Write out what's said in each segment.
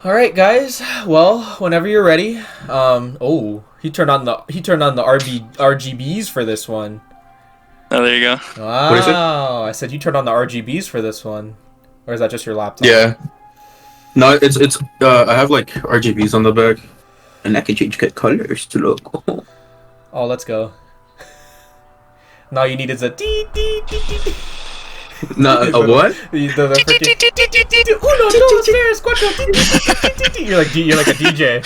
All right, guys. Well, whenever you're ready. Oh, he turned on the RGBs for this one. Oh, there you go. Wow. What is it? I said you turned on the RGBs for this one, or is that just your laptop? Yeah. No, it's I have like RGBs on the back, and I can change colors to look. Oh, let's go. Now you need is a dee dee dee dee. No, a what? The freaking uno dos tres cuatro. You're like a DJ.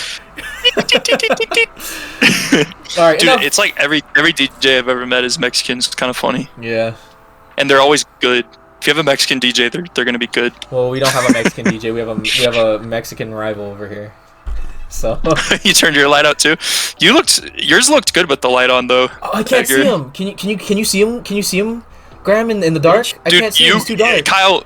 All right, Dude, enough. it's like every DJ I've ever met is Mexican. It's kind of funny, Yeah. and they're always good. If you have a Mexican DJ, they're gonna be good. Well, we don't have a Mexican DJ. We have a Mexican rival over here. So. You turned your light out too. Yours looked good with the light on though. Oh, I can't see him. Can you see him? Can you see him, Graham, in the dark? Dude, I can't see him. It's too dark. Kyle,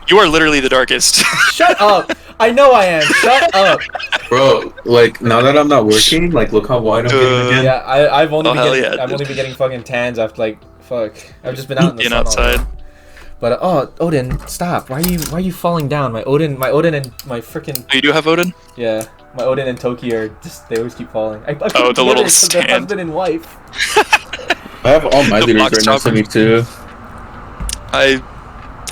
you are literally the darkest. Shut up. I know I am. Shut up. Bro, like now that I'm not working, like look how wide I'm getting again. Yeah, I've only Oh, been getting fucking tans after like fuck. I've just been out in the Being sun all outside. day. But Odin, stop! Why are you falling down? My Odin and my freaking Oh, you do have Odin? yeah, my Odin and Toki are just they always keep falling. I put Oh, them the little together 'cause they're stand. husband and wife. I have all my The leaders box right next to topper. me too. I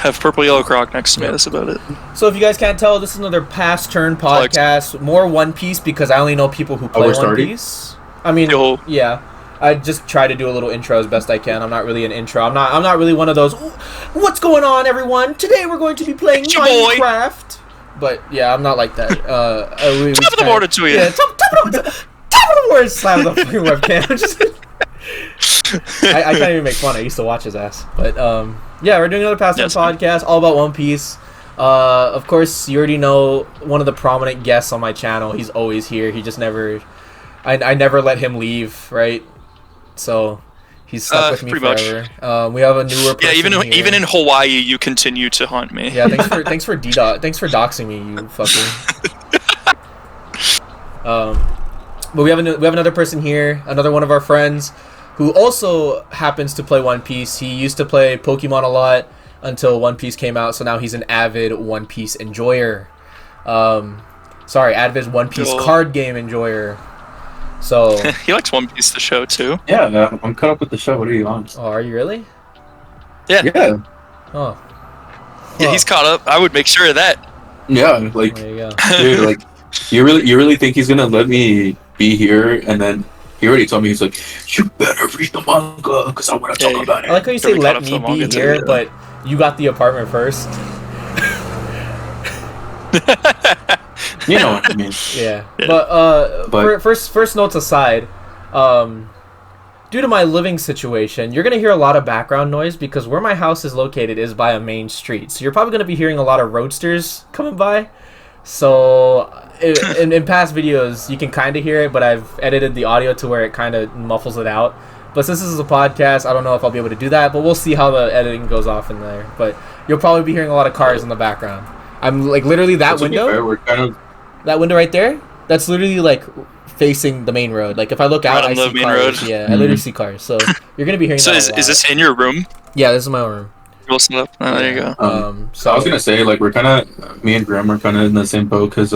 have purple yellow croc next to me. That's about it. So if you guys can't tell, this is another past turn podcast. More One Piece because I only know people who play we're One starting? Piece. I mean, Yo. yeah. I just try to do a little intro as best I can. I'm not really an intro. I'm not really one of those. What's going on, everyone? Today we're going to be playing It's your boy." Minecraft. But yeah, I'm not like that. We Top of the border to you. Yeah, top of the board. Slam the fucking webcam. I can't even make fun. I used to watch his ass. But yeah, we're doing another past turn Yes. podcast all about One Piece. Of course, you already know one of the prominent guests on my channel. He's always here. He just never. I never let him leave. Right. So he's stuck with me pretty much. forever. We have a newer person Yeah, here. even in Hawaii, you continue to haunt me. Yeah, thanks for doxing me, you fucker. But we have another person here, another one of our friends, who also happens to play One Piece. He used to play Pokemon a lot until One Piece came out, so now he's an avid One Piece enjoyer. Avid One Piece Cool. card game enjoyer. So, He likes One Piece the show too. Yeah, I'm caught up with the show. What are you on? oh, are you really? Yeah. Yeah, Oh, Yeah, he's caught up. I would make sure of that. yeah, like there you go. dude, like you really think he's gonna let me be here? And then he already told me, he's like, you better read the manga because I want to Yeah, talk about I it. like how you say Are we caught let up me to the manga be too? here, but you got the apartment first. You know what I mean? Yeah. Yeah. But first notes aside, due to my living situation, you're gonna hear a lot of background noise because where my house is located is by a main street. So you're probably gonna be hearing a lot of roadsters coming by. So in past videos, you can kind of hear it, but I've edited the audio to where it kind of muffles it out. But since this is a podcast, I don't know if I'll be able to do that, but we'll see how the editing goes off in there. But you'll probably be hearing a lot of cars in the background. I'm like literally that To be window. fair, we're kind of That window right there, that's literally like facing the main road. Like if I look out, Right I on the see main cars. road. Yeah, I literally see cars. So you're gonna be hearing So that is a lot. this in your room? Yeah, this is my room. Roll some up. Oh, there you go. So I was gonna say, like, we're kind of, me and Graham are kind of in the same boat because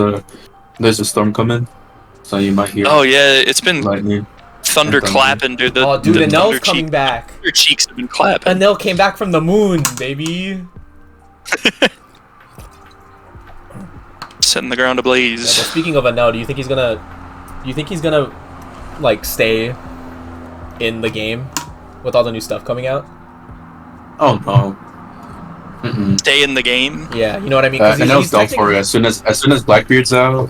there's a storm coming, so you might hear Oh yeah, it's been lightning. thunder Thunder. clapping, dude. The, oh, dude, the Anel's thunder coming back. Your cheeks have been clapping. Anel came back from the moon, baby. Setting the ground Yeah, but ablaze. speaking of Anel, do you think he's gonna like stay in the game with all the new stuff coming out? Oh no. Mm-mm. Stay in the game. Yeah, you know what I mean. 'Cause I know it's done technically- for it. As soon as Blackbeard's out,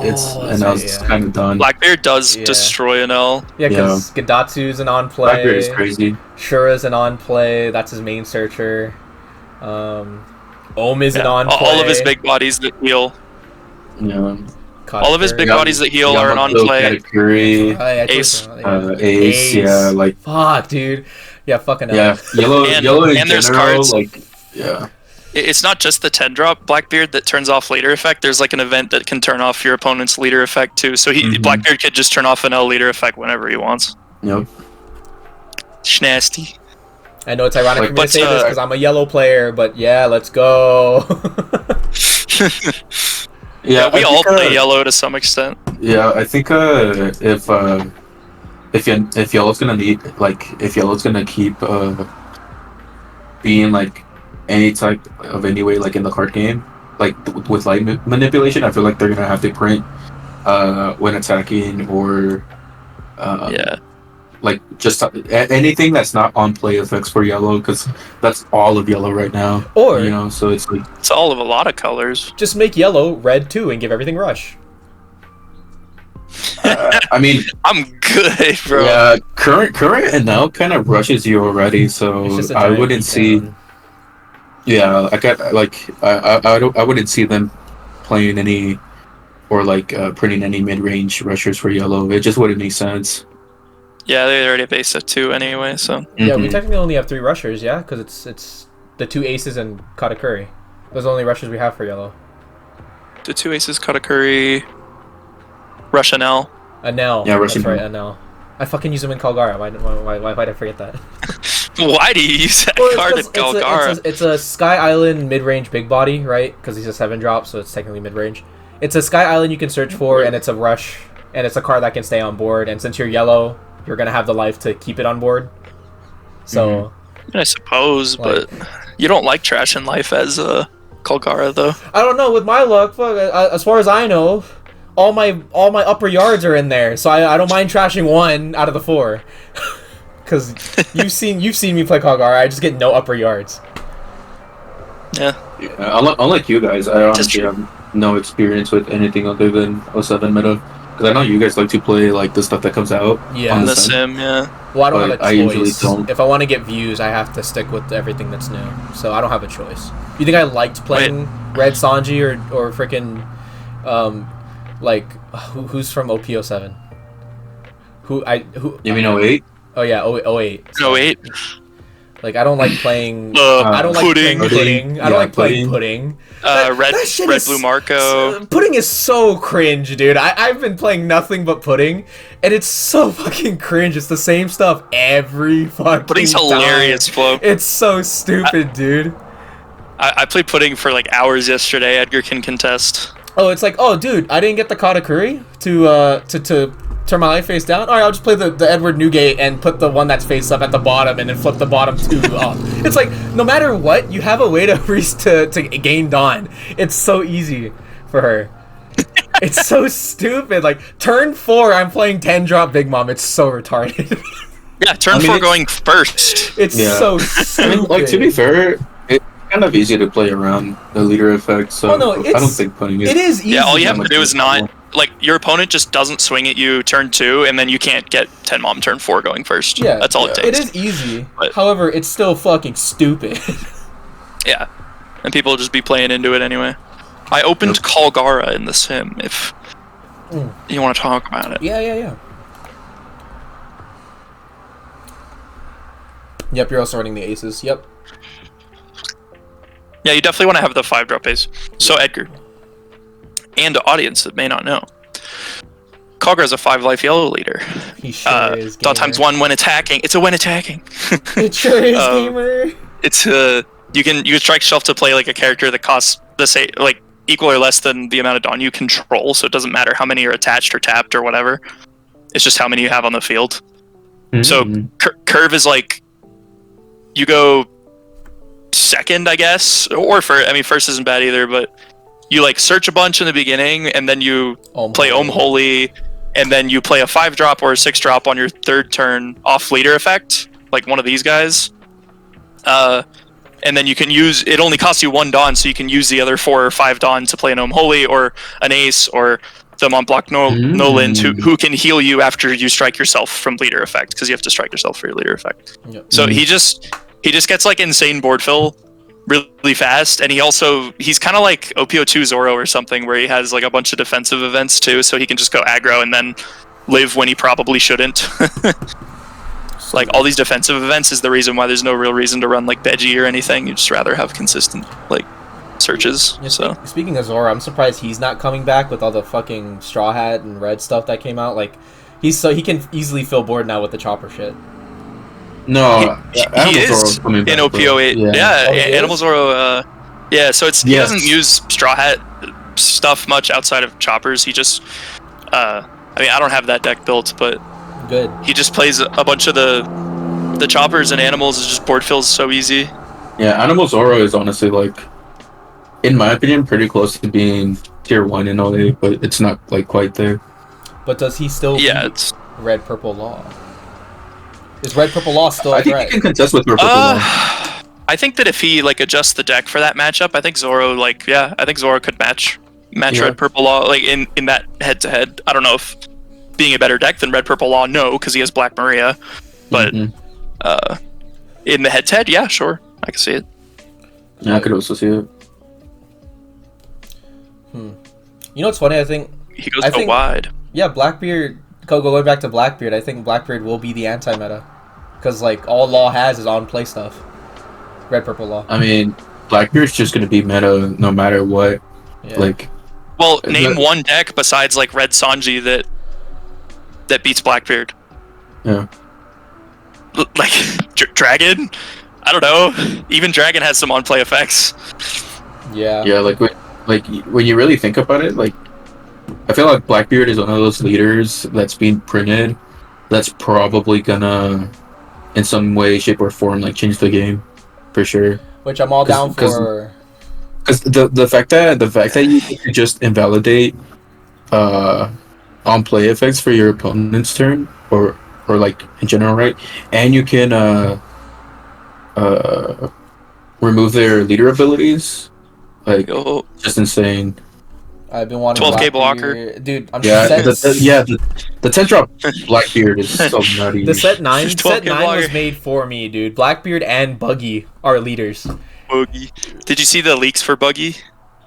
it's Oh, and that's I was right, yeah. kind of done. Blackbeard does Yeah. destroy an L. Yeah, because Gadatsu's an on Blackbeard play. is crazy. Shura's an on play. That's his main searcher. Ohm is an on play. All of his big bodies that heal. Yeah. All of his big Yeah. bodies that heal are an on Yamato, play. Katakuri, Ace. Ace, yeah, like Fuck, dude. Yeah, fucking yeah, yellow And- in and there's general, cards. like yeah. It's not just the 10 drop Blackbeard that turns off leader effect. There's like an event that can turn off your opponent's leader effect too. So Mhm. Blackbeard could just turn off an L leader effect whenever he wants. Yep. Schnasty. I know it's ironic Like, for me to but, say this because I'm a yellow player, but yeah, let's go. Yeah, we I all think, play yellow to some extent. Yeah, I think if yellow's gonna need if yellow's gonna keep being like any type of any way like in the card game, like with light manipulation, I feel like they're gonna have to print when attacking or Yeah. like just anything that's not on play effects for yellow, because that's all of yellow right now. Or You know, so it's like It's all of a lot of colors. just make yellow red too and give everything rush. I mean, I'm good, bro. yeah, current and now kind of rushes you already, so It's just a I giant wouldn't see. beatdown. Yeah, I wouldn't see them playing any or printing any mid-range rushers for yellow. It just wouldn't make sense. Yeah, they already based it 2 anyway, so. Yeah, we Mhm. technically only have 3 rushers, yeah, because it's the 2 aces and Katakuri. Those are the only rushers we have for yellow. The 2 aces, Katakuri, Russian L. Anel. Yeah, That's Russian right, Anel. Anel. I fucking use him in Kalgara. Why did I forget that? Why do you use that Well, card in it's Galgara? it's a Sky Island mid-range big body, right? Because he's a 7-drop, so it's technically mid-range. It's a Sky Island you can search for, and it's a rush, and it's a card that can stay on board. And since you're yellow, you're gonna have the life to keep it on board. So, I suppose, but you don't like trash in life as Kalgara, though. I don't know. With my luck, fuck, as far as I know, all my upper yards are in there, so I don't mind trashing 1 out of the 4. Because you've seen me play Kalgara, I just get no upper yards. Yeah. Unlike you guys, I Just honestly have no experience with anything other than '07 meta. Because I know you guys like to play like the stuff that comes out. Yeah. on The sim. sim, yeah. Well, I don't have But a I usually choice. don't. If I want to get views, I have to stick with everything that's new. So I don't have a choice. You think I liked playing Red Sanji or freaking, who's from OP07? Who? You mean 08? Oh yeah, 08. No, 8. Like I don't like playing. Uh, I don't like Pudding. playing pudding. I don't Yeah, like playing pudding. pudding. Red that shit Red is- Blue Marco. Pudding is so cringe, dude. I've been playing nothing but pudding, and it's so fucking cringe. It's the same stuff every fucking Pudding's time. hilarious, Flo. It's so stupid, dude. I played Pudding for like hours yesterday. Edgar can contest. Oh, it's like, oh, dude, I didn't get the Katakuri to turn my life face down. All right, I'll just play the Edward Newgate and put the one that's face up at the bottom, and then flip the bottom 2 up. It's like no matter what, you have a way to gain Dawn. It's so easy for her. It's so stupid. Like turn 4, I'm playing 10-drop Big Mom. It's so retarded. Yeah, turn I mean, 4 it's- going first. It's Yeah. so I stupid. mean, like to be fair, it's kind of easy to play around the leader effect. So Oh, no, I it's- don't think putting it is easy. Yeah, all you have Much to do is more not like your opponent just doesn't swing at you turn 2, and then you can't get 10 mom turn 4 going first. Yeah, that's all it It takes. is easy. But- However, it's still fucking stupid. Yeah, and people will just be playing into it anyway. I opened Kalgara in the sim. If you want to talk about it. Yeah. Yep, you're also running the aces. Yep. Yeah, you definitely want to have the 5-drop ace. So Edgar, and the audience that may not know, Kalgara is a 5-life yellow leader. He sure is. Dot times 1 when attacking. It's a when attacking. It sure is, Um, gamer. It's you can strike shelf to play like a character that costs the same like equal or less than the amount of Dawn you control. So it doesn't matter how many are attached or tapped or whatever. It's just how many you have on the field. So curve is like you go second, I guess, or first isn't bad either, but you like search a bunch in the beginning and then you play Ohm Holy, and then you play a 5-drop or a 6-drop on your 3rd turn off leader effect, like one of these guys. And then you can use it. Only costs you 1 Dawn, so you can use the other 4 or 5 Dawn to play an Ohm Holy or an Ace or the Montblanc Noland, who can heal you after you strike yourself from leader effect, because you have to strike yourself for your leader effect. Yep. So he just gets like insane board fill really fast, and he's kind of like OPO2 Zoro or something, where he has like a bunch of defensive events too, so he can just go aggro and then live when he probably shouldn't. Like all these defensive events is the reason why there's no real reason to run like Veggie or anything. You'd just rather have consistent like searches. Yeah, So speaking of Zora, I'm surprised he's not coming back with all the fucking Straw Hat and Red stuff that came out. Like, he can easily fill board now with the chopper shit. No, he Animal is Zoro's coming in back, bro. OPO8. Yeah, Oh, he is? Animal Zoro. Yeah, so he Yes. doesn't use Straw Hat stuff much outside of choppers. He just, I mean, I don't have that deck built, but Good. he just plays a bunch of the choppers and animals. Is just board fills so easy. Yeah, Animal Zoro is honestly like, in my opinion, pretty close to being tier 1 in OA, but it's not like quite there. But does he still Yeah, beat it's. Red Purple Law? Is Red Purple Law still I a think threat? he can contest with Purple Law. I think that if he like adjusts the deck for that matchup, I think Zoro I think Zoro could match Yeah. Red Purple Law like in that head to head. I don't know if being a better deck than Red Purple Law, no, because he has Black Maria, but in the head to head, yeah, sure, I can see it. Yeah, I could also see it. You know what's funny? I think He goes so wide. yeah, Blackbeard. Going back to Blackbeard, I think Blackbeard will be the anti-meta because like all Law has is on play stuff. Red Purple Law. I mean, Blackbeard's just gonna be meta no matter what. Yeah. Like, Well, name one deck besides like Red Sanji that beats Blackbeard. yeah. Like Dragon. I don't know. Even Dragon has some on play effects. Yeah. Yeah, like when you really think about it, like I feel like Blackbeard is one of those leaders that's being printed that's probably gonna in some way, shape, or form like change the game for sure. Which I'm all down for. Because the fact that you can just invalidate on play effects for your opponent's turn or like in general, right? And you can remove their leader abilities, like just insane. I've been wanting 12K Blackbeard. Dude. I'm Yeah, set. the 10 drop Blackbeard is so nutty. The set 9 12K was made for me, dude. Blackbeard and Buggy are leaders. Buggy. Did you see the leaks for Buggy?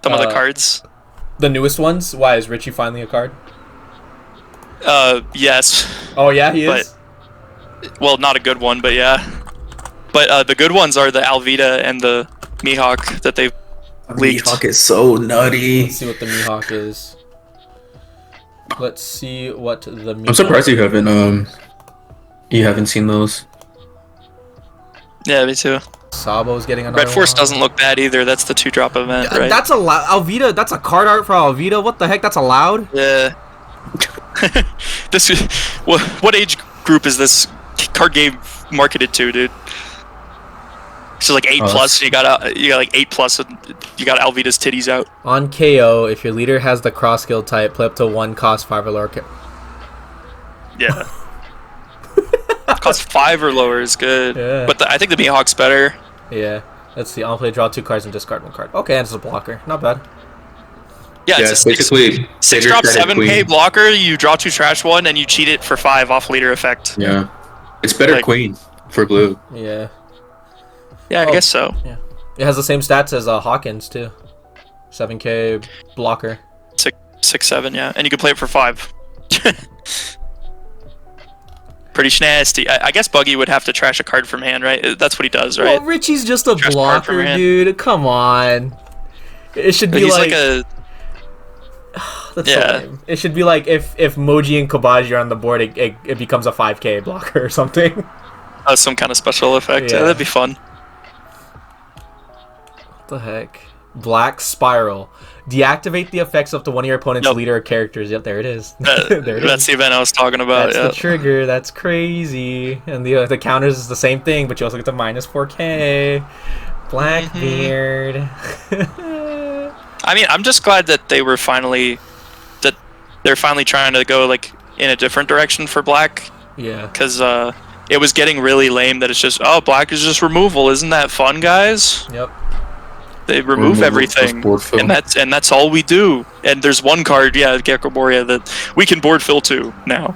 Some of the cards. The newest ones. Why is Richie finally a card? Yes. Oh yeah, he is. Well, not a good one, but yeah. But the good ones are the Alvida and the Mihawk that they've leaked. Mihawk is so nutty. Let's see what the Mihawk is. Let's see what the Mihawk. I'm surprised you haven't seen those. Yeah, me too. Sabo's getting another Red Force one. doesn't look bad either. That's the 2-drop event, right? That's allowed. Alvida, that's a card art for Alvida. What the heck? That's allowed? Yeah. This what age group is this card game marketed to, dude? So like 8 plus, and you got like 8 plus, and you got Alvida's titties out. On KO, if your leader has the cross skill type, play up to 1 cost 5 or lower. Yeah. Cost 5 or lower is good. Yeah. But I think the Mihawk's better. Yeah. Let's see. On play, draw 2 cards and discard 1 card. Okay, and it's a blocker. Not bad. Yeah, Yeah, it's basically 6 drop Credit 7K Queen. blocker. You draw 2 trash 1, and you cheat it for 5 off leader effect. Yeah, it's better Like- Queen for blue. Yeah. Yeah, I guess so. Yeah. It has the same stats as Hawkins, too. 7K blocker. 6, 7, yeah, and you can play it for 5. Pretty nasty. I guess Buggy would have to trash a card from hand, right? That's what he does, right? Well, Richie's just a Trash card from blocker, hand. dude. Come on. It should be He's like... like a That's Yeah. so lame. It should be like if Moji and Kobaji are on the board, it becomes a 5K blocker or something. some kind of special effect. Yeah. Yeah, that'd be fun. What the heck? Black Spiral. Deactivate the effects up to one of your opponent's Yep. leader or characters. Yep, there it is. there it That's is. the event I was talking about. That's Yeah. the trigger. That's crazy. And the counters is the same thing, but you also get the minus 4K. Blackbeard. I mean, I'm just glad that they're finally trying to go like in a different direction for Black, Yeah. because it was getting really lame that it's just Black is just removal. Isn't that fun, guys? Yep. They remove Removal everything, plus board fill. and that's all we do. And there's one card, Gecko Borea, that we can board fill too now.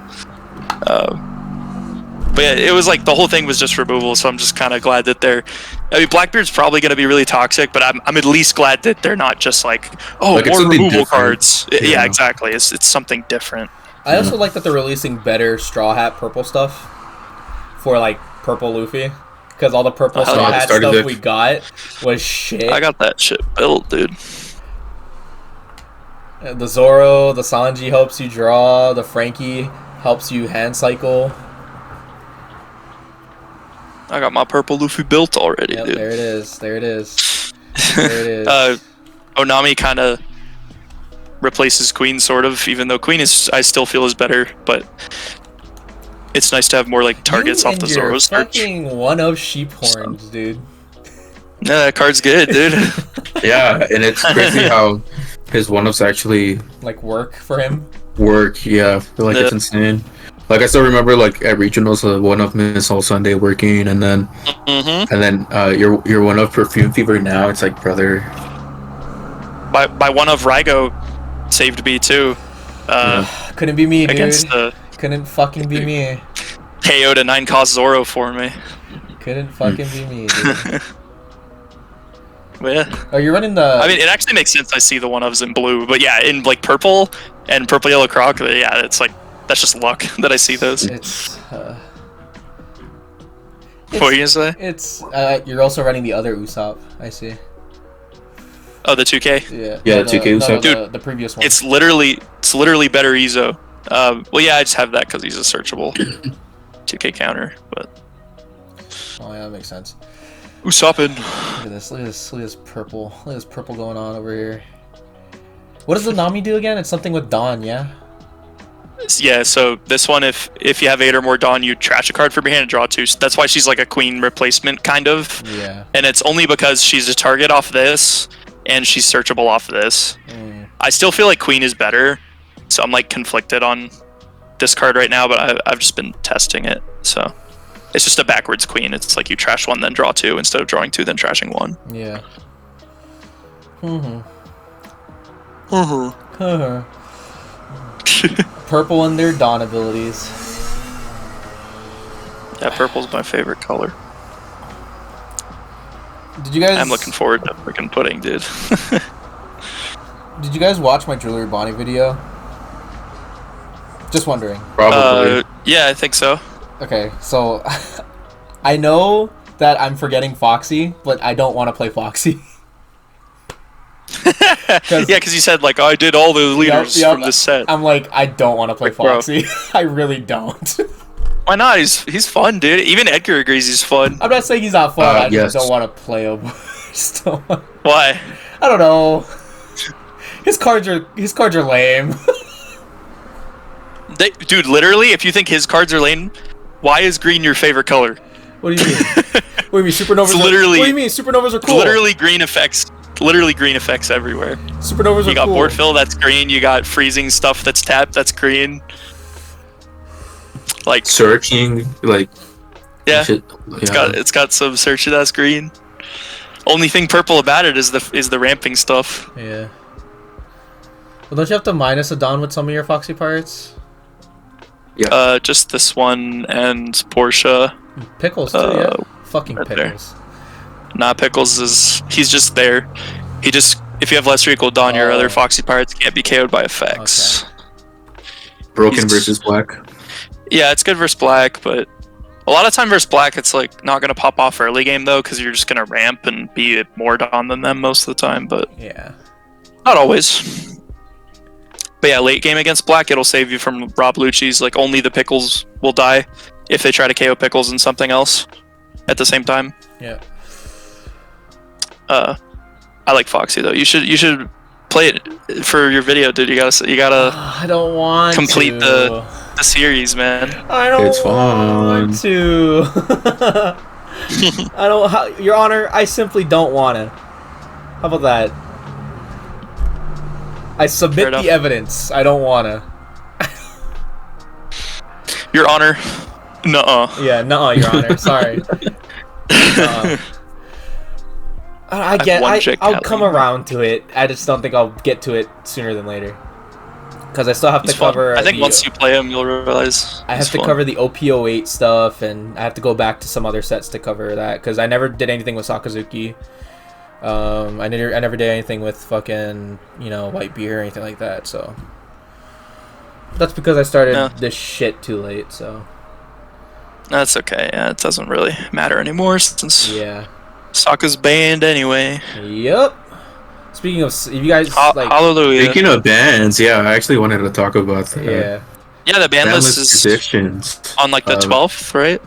But yeah, it was like the whole thing was just removal. So I'm just kind of glad that I mean, Blackbeard's probably going to be really toxic, but I'm at least glad that they're not just like Like, it's more something removal different. cards. Yeah, Yeah. exactly. It's something different. I also like that they're releasing better Straw Hat purple stuff for like purple Luffy. Because all the purple hell Straw yeah. Hat Started stuff it. we got was shit. I got that shit built, dude. The Zoro, the Sanji helps you draw, the Frankie helps you hand cycle. I got my purple Luffy built already, Yep, dude. there it is. There it is. There it is. Onami kind of replaces Queen, sort of. Even though Queen is, I still feel is better, but it's nice to have more like targets You off the and your Zoro search. fucking one of sheep horns, dude. Yeah, that card's good, dude. Yeah, and it's crazy how his one-ups actually Like work for him. work. Yeah, like it's insane. Like I still remember, like at regionals, the one-up Miss All Sunday working, and then your one-up Perfume Fever. Now it's like, brother. By one of Raigo saved me too. Couldn't be me, dude. Against the Couldn't fucking be me. KO to 9 cost Zoro for me. Couldn't fucking be me, dude. But yeah. Oh, you're running the... I mean, it actually makes sense I see the one-ofs in blue, but yeah, in like purple and purple yellow croc, yeah, it's like, that's just luck that I see those. What are you gonna say? It's, you're also running the other Usopp, I see. Oh, the 2K? Yeah. Yeah, 2K Usopp. Dude, the previous one. It's literally better Izo. Well, yeah, I just have that because he's a searchable 2K counter, but... Oh, yeah, that makes sense. Usoppin. Look at this, look at this, look at this purple. Look at this purple going on over here. What does the Nami do again? It's something with Dawn, yeah? Yeah, so this one, if you have 8 or more Dawn, you trash a card from your hand and draw 2. So that's why she's like a Queen replacement, kind of. Yeah. And it's only because she's a target off this, and she's searchable off this. I still feel like Queen is better, so I'm like conflicted on this card right now, but I've just been testing it, so... It's just a backwards Queen. It's like you trash 1, then draw 2, instead of drawing 2, then trashing 1. Yeah. Purple and their Dawn abilities. Yeah, purple's my favorite color. Did you guys... I'm looking forward to freaking pudding, dude. Did you guys watch my Jewelry Bonnie video? Just wondering. Probably. Yeah, I think so. Okay, so I know that I'm forgetting Foxy, but I don't want to play Foxy. Yeah, because you said like, oh, I did all the leaders from this set. I'm like, I don't want to play Foxy. I really don't. Why not? He's fun, dude. Even Edgar agrees he's fun. I'm not saying he's not fun. I yes. just don't want to play him. Why? I don't know. His cards are lame. Dude, literally, if you think his cards are lame, why is green your favorite color? What do you mean? What do you mean supernovas? What do you mean supernovas are cool? Literally green effects. Literally green effects everywhere. Supernovas are cool. You got board fill, that's green. You got freezing stuff that's tapped, that's green. Like searching, like yeah, it's got some searching that's green. Only thing purple about it is the ramping stuff. Yeah. Well, don't you have to minus a Dawn with some of your Foxy parts? Yeah. Just this one and Portia. Pickles too, yeah. Fucking right Pickles. There. Nah, Pickles he's just there. He just, if you have less or equal Dawn, your other Foxy pirates can't be KO'd by effects. Okay. Broken versus black. Yeah, it's good versus black, but a lot of time versus black, it's like not gonna pop off early game though, because you're just gonna ramp and be more Dawn than them most of the time. But yeah, not always. But yeah, late game against black, it'll save you from Rob Lucci's. Like only the Pickles will die if they try to KO Pickles and something else at the same time. Yeah. I like Foxy though. You should play it for your video, dude. You gotta. I don't want complete to. the series, man. I don't it's want fun. to. I don't. Your Honor, I simply don't want to. How about that? I submit the evidence. I don't want to. Your Honor. Nuh-uh. Yeah, nuh-uh, Your Honor. Sorry. I'll come around to it. I just don't think I'll get to it sooner than later. Because I still have to cover... I think once you play him, you'll realize I have to cover the OP08 stuff, and I have to go back to some other sets to cover that. Because I never did anything with Sakazuki. I never did anything with fucking, White Beer or anything like that, so... That's because I started this shit too late, so... That's okay, yeah, it doesn't really matter anymore since... Yeah. Sokka's banned anyway. Yep. Speaking of, if you guys hallelujah. Speaking of bans, yeah, I actually wanted to talk about that. Yeah. Yeah, the ban list is predictions on like the 12th, right?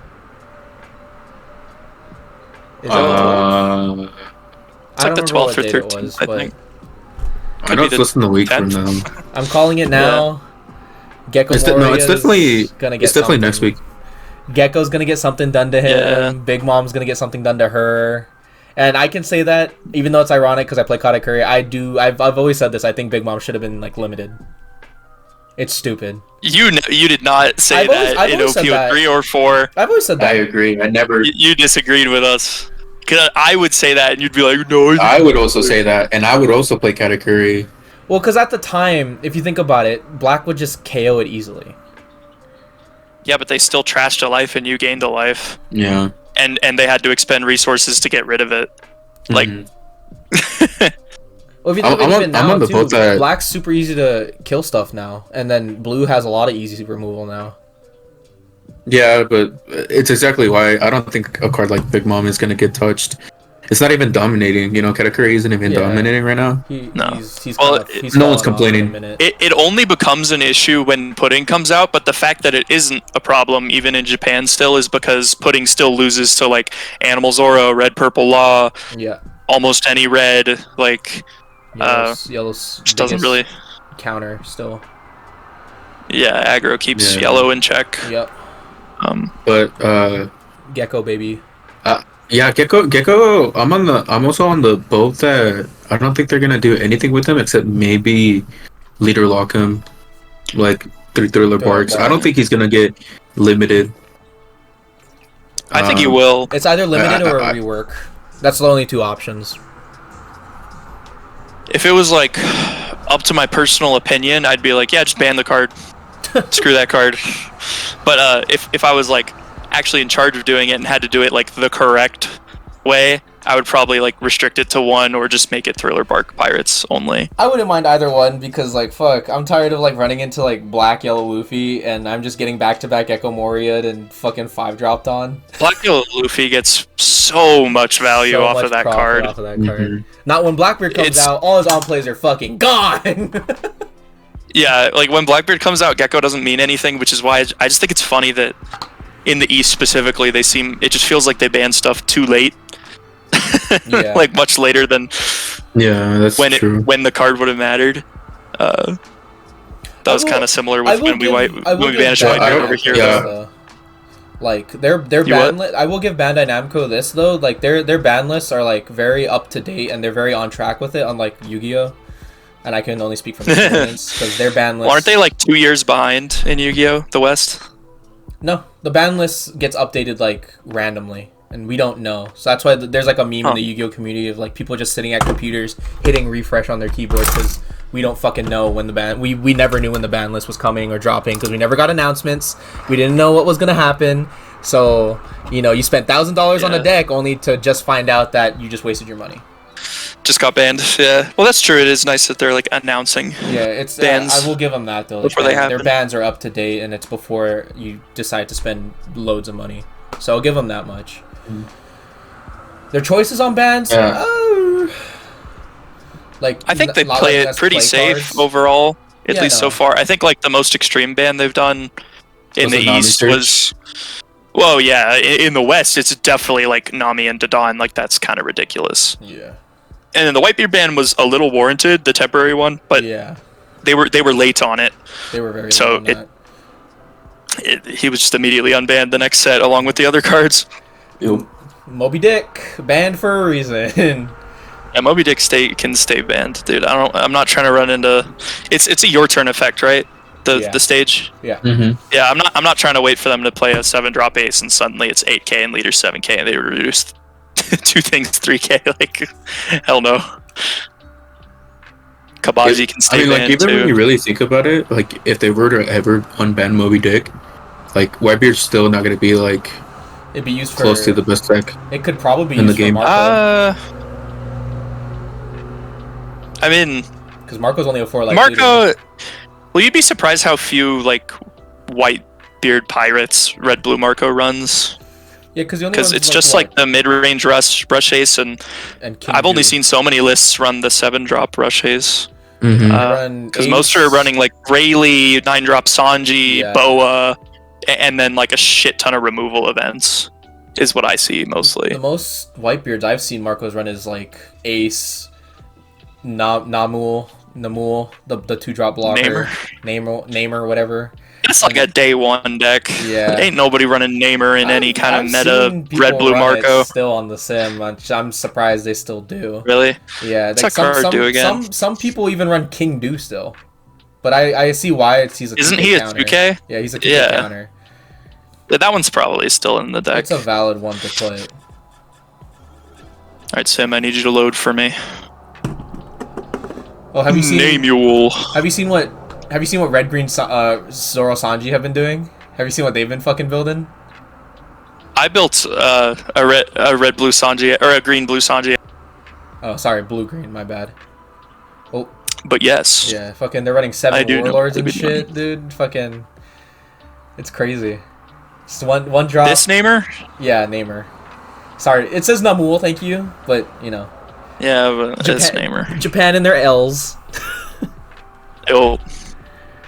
Is that it's like the 12th or 13th, I think. I know it's less than a week from 10th. now. I'm calling it now. Gecko It's definitely gonna get it's definitely something. next week. Gecko's gonna get something done to him. Yeah. Big Mom's gonna get something done to her. And I can say that, even though it's ironic because I play Katakuri, I've always said this. I think Big Mom should have been like limited. It's stupid. You did not say I've in always said that. OP3 or 4. I've always said I that. agree. I never. You disagreed with us. Cause I would say that, and you'd be like, no. I would also say that, and I would also play Katakuri. Well, because at the time, if you think about it, Black would just KO it easily. Yeah, but they still trashed a life, and you gained a life. Yeah. And they had to expend resources to get rid of it. Like, Well, if you think about it, even I'm now, on the too, boat that- Black's super easy to kill stuff now, and then Blue has a lot of easy removal now. Yeah, but it's exactly why I don't think a card like Big Mom is gonna get touched. It's not even dominating. You know, Katakuri isn't even dominating right now. No. He's Well, he's no one's falling off in a complaining. minute. it only becomes an issue when Pudding comes out, but the fact that it isn't a problem, even in Japan still, is because Pudding still loses to, like, Animal Zoro, Red Purple Law, Yeah. almost any red, like, Yellow's just doesn't biggest really... counter still. Yeah, aggro keeps Yeah. Yellow in check. Yep. But Gecko baby. yeah, Gecko. I'm also on the boat that I don't think they're gonna do anything with him except maybe leader lock him, like through Thriller Barks. I don't think he's gonna get limited. I think he will. It's either limited or a I- rework. That's the only two options. If it was, like, up to my personal opinion, I'd be like, yeah, just ban the card. Screw that card. But if I was, like, actually in charge of doing it and had to do it, like, the correct way, I would probably, like, restrict it to one or just make it Thriller Bark Pirates only. I wouldn't mind either one because, like, fuck, I'm tired of, like, running into, like, Black, Yellow, Luffy, and I'm just getting back-to-back Echo Moria and fucking 5-dropped on. Black Yellow Luffy gets so much value So off much of that profit card. Off of that card. Not when Blackbeard comes It's- out, all his on-plays are fucking gone! Yeah, like, when Blackbeard comes out, Gecko doesn't mean anything, which is why I just think it's funny that in the East specifically, it just feels like they ban stuff too late. Yeah. Like, much later than Yeah, that's when true. when the card would have mattered. That was kind of similar with when we banished Bandai Whitebeard Namco over here. yeah. though. Like their You ban what? list, I will give Bandai Namco this though. Like their ban lists are like very up to date and they're very on track with it. Unlike Yu-Gi-Oh, and I can only speak from experience because their ban list. Well, aren't they like 2 years behind in Yu-Gi-Oh! The West? No, the ban list gets updated like randomly, and we don't know. So that's why there's like a meme in the Yu-Gi-Oh community of like people just sitting at computers hitting refresh on their keyboard because we don't fucking know when the ban. We never knew when the ban list was coming or dropping because we never got announcements. We didn't know what was gonna happen. So you know, you spent $1,000 on a deck only to just find out that you just wasted your money. Just got banned. Yeah. Well, that's true. It is nice that they're like announcing. Yeah, it's bans I will give them that though. before they Their happen. bans are up to date, and it's before you decide to spend loads of money. So I'll give them that much. Their choices on bans, like I think they not play letting it us pretty play safe cards. overall, at Yeah, least so no. far. I think like the most extreme ban they've done in Was the it Nami East Search? was. Well, yeah. In the West, it's definitely like Nami and Dodon. Like that's kind of ridiculous. Yeah, And then the Whitebeard ban was a little warranted, the temporary one, but yeah, they were late on it. they were very. So late on that. He was just immediately unbanned the next set along with the other cards. Moby Dick banned for a reason. Yeah, Moby Dick can stay banned, dude. I'm not trying to run into. It's a your turn effect, right? The stage. Yeah, Yeah, I'm not trying to wait for them to play a 7-drop ace and suddenly it's 8k and leader 7k and they reduced two things 3k. Like, hell no. Kabaji can stay I mean, like, banned even too. when you really think about it, like, if they were to ever unban Moby Dick, like, Whitebeard's still not going to be, like, it'd be used for close to the best deck. It could probably be in the used game. for Marco I mean, because Marco's only a 4 like Marco. Well, you'd be surprised how few like Whitebeard Pirates Red Blue Marco runs. Yeah, because It's just like the mid-range rush ace, and I've only seen so many lists run the 7-drop rush ace. Mm-hmm. Because most are running like Rayleigh, 9-drop Sanji, Boa, and then like a shit ton of removal events is what I see mostly. The most Whitebeards I've seen Marco's run is like Ace, Namul, Namul, the 2-drop blocker. Namer, whatever. It's like a day one deck. Yeah. Ain't nobody running Namer in any kind of meta seen people red blue run it Marco. still on the sim. I'm surprised they still do. Really? Yeah. What's that card do again? Some people even run King Do still. But I see why he's a 2K Isn't he a counter. 2K? Yeah, he's a 2K counter. That one's probably still in the deck. It's a valid one to play. Alright, Sam, I need you to load for me. Oh, have you seen Namule. Have you seen what Red Green Zoro Sanji have been doing? Have you seen what they've been fucking building? I built a red blue Sanji or a green blue Sanji. Oh, sorry, blue green, my bad. Oh, but yes. yeah, fucking they're running 7 warlords and shit, dude. Fucking it's crazy. Just one drop. This Namer? Yeah, Namer. Sorry, it says Namul, thank you, but you know. Yeah, but it's Namer. Japan and their L's. Oh.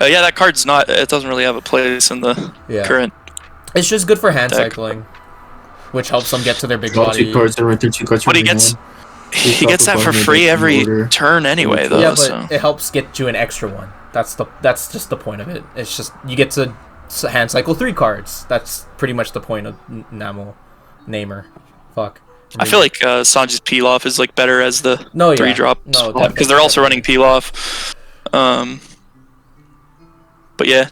Yeah, that card's not. It doesn't really have a place in the current. It's just good for hand deck. cycling, which helps them get to their big Draw body. 2 cards and run through 2 cards. But he gets that for free every turn anyway, though. Yeah, but so. it helps get you an extra one. That's just the point of it. It's just you get to hand cycle 3 cards. That's pretty much the point of Namer. Fuck. I feel like Sanji's Pilaf is like better as the 3-drop. No, because they're also running Pilaf. But yeah,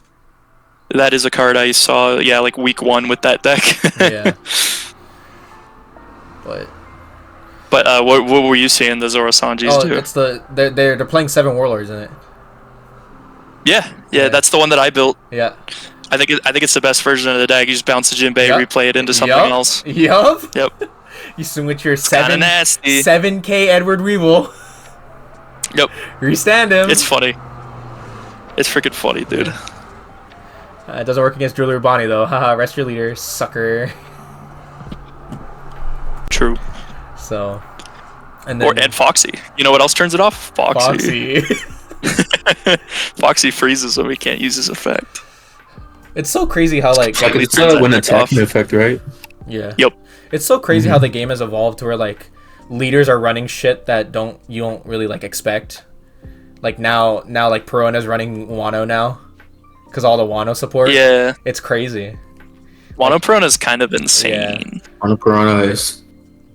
that is a card I saw. Yeah, like week 1 with that deck. Yeah. But what were you seeing the Zoro Sanjis do? It's they're playing 7 warlords in it. Yeah, that's the one that I built. Yeah. I think it's the best version of the deck. You just bounce the Jinbei, replay it into something else. Yup. Yep. You swing with your Kinda nasty. 7K Edward Weevil. Yep. Restand him. It's funny. It's freaking funny, dude. It doesn't work against Driller Bonnie though. Haha, rest your leader, sucker. True. So, and Foxy. You know what else turns it off? Foxy. Foxy freezes when we can't use his effect. It's so crazy how like it's an attacking effect, right? Yeah. Yep. It's so crazy how the game has evolved to where like leaders are running shit that you don't really like expect. Like now like Perona's running Wano now, because all the Wano support. Yeah. It's crazy. Wano Perona's kind of insane. Yeah. Wano Perona is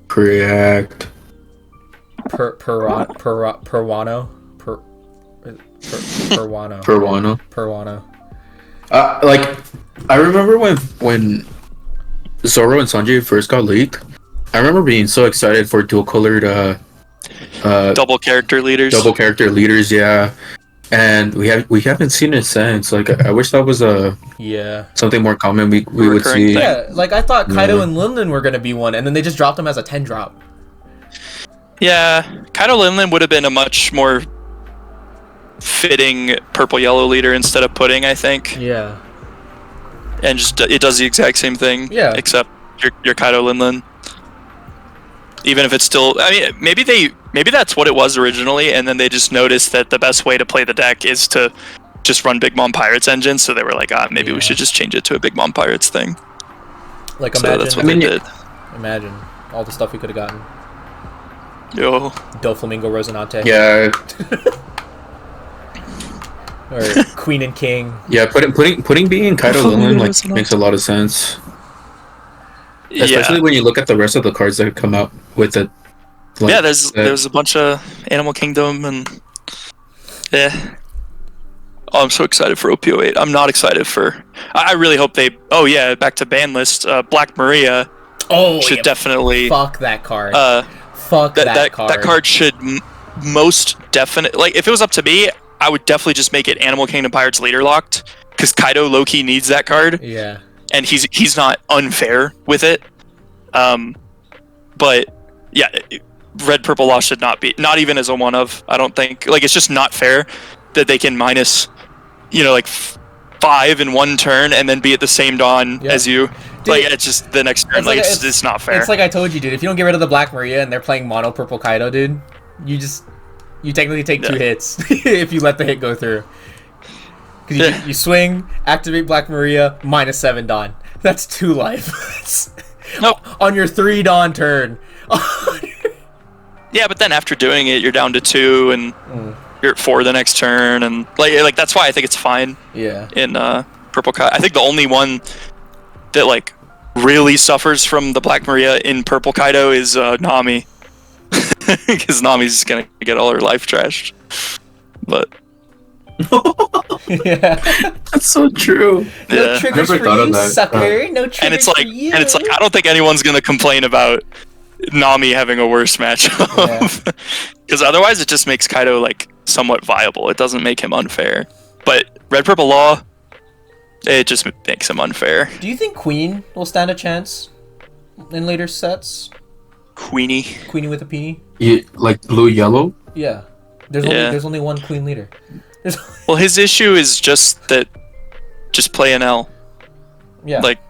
Preact. Perwano. Like, I remember when Zoro and Sanji first got leaked. I remember being so excited for dual-colored double character leaders. Yeah, and we haven't seen it since. Like, I wish that was something more common we would see. Yeah, like I thought Kaido and Linlin were gonna be one, and then they just dropped them as a 10-drop. Yeah, Kaido Linlin would have been a much more fitting purple yellow leader instead of Pudding, I think. Yeah. And just it does the exact same thing. Yeah. Except your Kaido Linlin. Even if it's still, I mean, maybe that's what it was originally, and then they just noticed that the best way to play the deck is to just run Big Mom Pirates engine. So they were like, maybe we should just change it to a Big Mom Pirates thing. Like so that's what they did. Imagine all the stuff we could have gotten. Yo. Doflamingo Rosinante. Yeah. Or Queen and King. Yeah, putting being Kaido Linlin like makes a lot of sense. Especially when you look at the rest of the cards that come out with it. Like, yeah, there's a bunch of Animal Kingdom and Oh, I'm so excited for OPO8. I'm not excited for. I really hope they. Oh yeah, back to ban list. Black Maria. Should definitely. Fuck that card. Fuck that card. That card should most definitely. Like if it was up to me, I would definitely just make it Animal Kingdom Pirates leader locked because Kaido low-key needs that card. Yeah. And he's not unfair with it. But yeah, red purple loss should not be, not even as a one of. I don't think, like, it's just not fair that they can minus, like 5 in one turn and then be at the same dawn as you. Dude, like it's just the next turn. Like it's not fair. It's like I told you, dude. If you don't get rid of the Black Maria and they're playing mono purple Kaido, dude, you technically take 2 hits if you let the hit go through. Because you swing, activate Black Maria, -7 Dawn. That's 2 life. Nope. On your 3 Dawn turn. Yeah, but then after doing it, you're down to 2, and you're at 4 the next turn, and like that's why I think it's fine. Yeah. In Purple Kaido, I think the only one that like really suffers from the Black Maria in Purple Kaido is Nami, because Nami's gonna get all her life trashed. But Yeah. That's so true. No yeah, triggers Never for thought of you, that. sucker. No triggers and it's for you. I don't think anyone's gonna complain about Nami having a worse matchup, because otherwise it just makes Kaido like somewhat viable. It doesn't make him unfair. But Red Purple Law, it just makes him unfair. Do you think Queen will stand a chance in later sets? Queenie. Queenie with a peenie? Yeah, like blue yellow. Yeah. Yeah. There's only one Queen leader. There's Well, his issue is just play an L. yeah. Like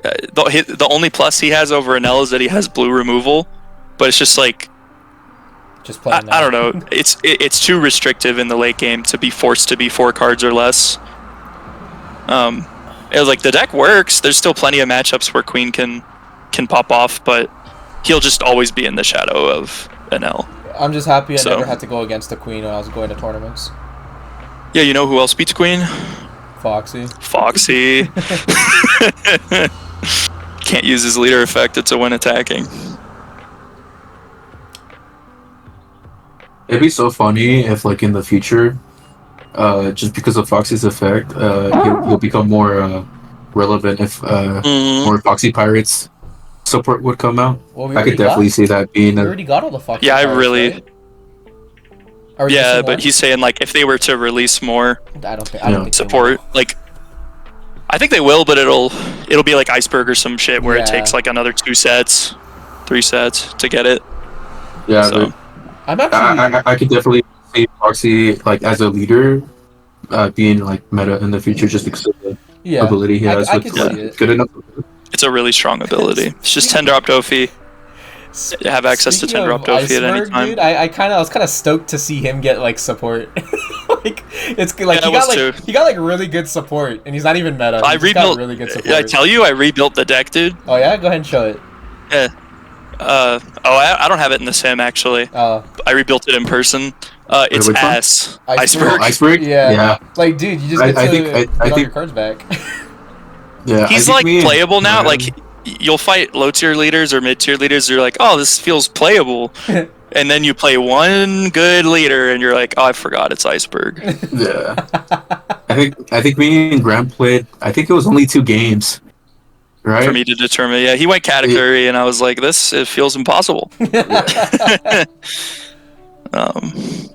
the only plus he has over an L is that he has blue removal, but it's just like just playing. I don't know. It's too restrictive in the late game to be forced to be 4 cards or less. It was like the deck works. There's still plenty of matchups where Queen can pop off, but he'll just always be in the shadow of an L. I'm just happy I So- never had to go against the Queen when I was going to tournaments. Yeah, you know who else beats Queen? Foxy. Foxy. Can't use his leader effect. It's a win attacking. It'd be so funny if, like, in the future, just because of Foxy's effect, he'll become more relevant if more Foxy Pirates support would come out. Well, we I could already definitely got- see that being We a... already got all the Foxy. Yeah, I cards, really- right? Are we Yeah, missing but one? he's saying like if they were to release more I don't think Yeah. they support, will. like I think they will, but it'll be like Iceberg or some shit where it Yeah. takes like another 2 sets, 3 sets to get it. Yeah, So I'm actually. I could definitely see Foxy, like, as a leader, being, like, meta in the future just because of the Yeah. ability he has. I with, could see it. good enough. it's a really strong ability. It's just 10 drop Dofi. Have access to Speaking 10 drop of Dofi at any Iceberg, time. dude, I was kind of stoked to see him get like support. Like it's like Yeah, I was too. he got like really good support, and he's not even meta. I He just got rebuilt. really good support. Did I tell you I rebuilt the deck, dude? Oh yeah, go ahead and show it. Yeah. I don't have it in the sim actually. Oh, I rebuilt it in person. It's which one? ass. Iceberg? Oh, Iceberg? yeah. Yeah. Like, dude, you just I- get I to think- get I all think- your cards back. Yeah, He's I think like me and- playable now. yeah. Like you'll fight low tier leaders or mid tier leaders. You're like, oh, this feels playable, and then you play one good leader, and you're like, oh, I forgot it's Iceberg. Yeah. I think me and Graham played. I think it was only 2 games, right? For me to determine. Yeah, he went category, and I was like, it feels impossible.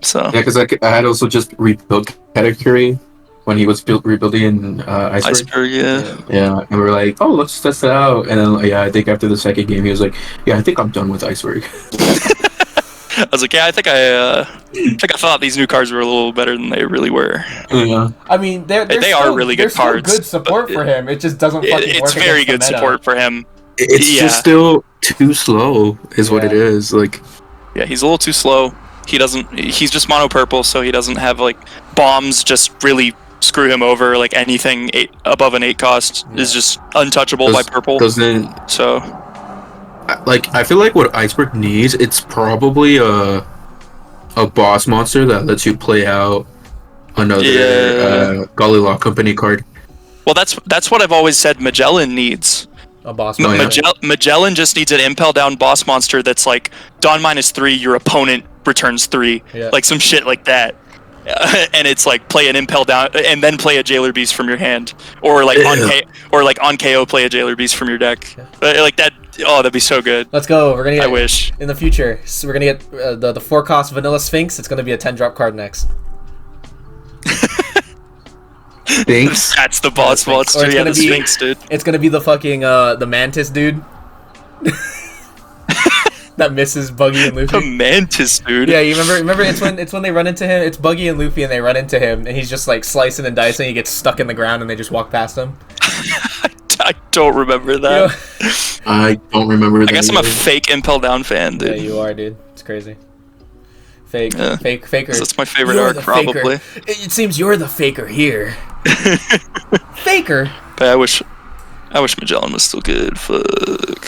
So Yeah, because I had also just rebuilt category when he was rebuilding Iceberg. Iceberg, yeah. Yeah, and we were like, oh, let's test it out. And then, yeah, I think after the second game, he was like, yeah, I think I'm done with Iceberg. I was like, yeah, I think I thought these new cards were a little better than they really were. Yeah. I mean, they They still, are really good there's still cards, good support but for him. It just doesn't fucking work. It's very good against the meta. support for him. It's Yeah. just still too slow, is what it Yeah. is. Like, Yeah, he's a little too slow. He's just mono purple, so he doesn't have like bombs just really screw him over. Like anything above an 8 cost is just untouchable by purple. doesn't So like, I feel like what Iceberg needs, it's probably a boss monster that lets you play out another Golly Law Company card. well, that's what I've always said Magellan needs. A boss. Oh, yeah. monster. Magellan just needs an impel down boss monster that's like Dawn -3, your opponent returns 3, Yeah. like some shit like that. And it's like play an impel down and then play a Jailer Beast from your hand, or like on KO play a Jailer Beast from your deck, like that. Oh, that'd be so good. Let's go. We're gonna get I wish. in the future. So we're gonna get the 4-cost Vanilla Sphinx. It's gonna be a 10-drop card next. Thanks. That's the boss Or monster. it's Yeah, gonna the be- Sphinx, dude. It's gonna be the fucking the Mantis dude. That misses Buggy and The Luffy. Mantis, dude. Yeah, you remember it's when they run into him. It's Buggy and Luffy, and they run into him, and he's just like slicing and dicing. He gets stuck in the ground, and they just walk past him. I don't remember You that. know? I don't remember. I guess I'm a fake Impel Down fan, Yeah, dude. you are, dude. It's crazy. Fake, Yeah. faker. That's my favorite You're arc, the faker. probably. It seems you're the faker here. Faker. But I wish Magellan was still good. Fuck.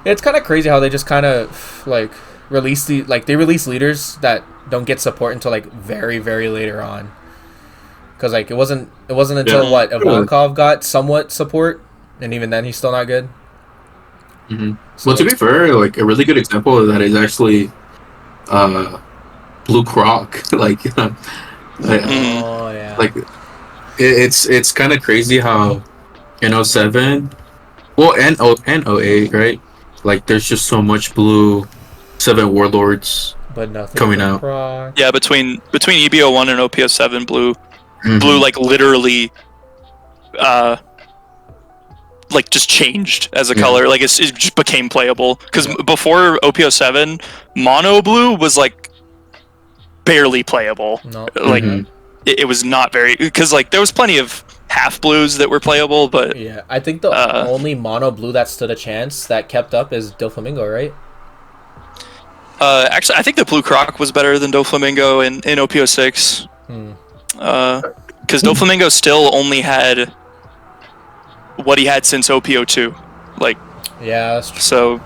It's kind of crazy how they just kind of like release they release leaders that don't get support until like very very later on. Because like it wasn't until what Ivankov got somewhat support, and even then he's still not good. Mm-hmm. So, well, to be fair, like a really good example of that is actually Blue Croc. Like, like it's kind of crazy how in 07, well, and 08, right? Like, there's just so much Blue 7 Warlords but nothing coming out. Croc. Yeah, between EBO1 and OPO7, Blue, like literally, like just changed as a color. Like it just became playable. Because before OPO7, Mono Blue was like barely playable. No. Like it was not very, because like there was plenty of half blues that were playable, but yeah, I think the only Mono Blue that stood a chance that kept up is Doflamingo, right? actually, I think the Blue Croc was better than Doflamingo in OPO6. Because Doflamingo still only had what he had since OPO2. Like, yeah, that's true. So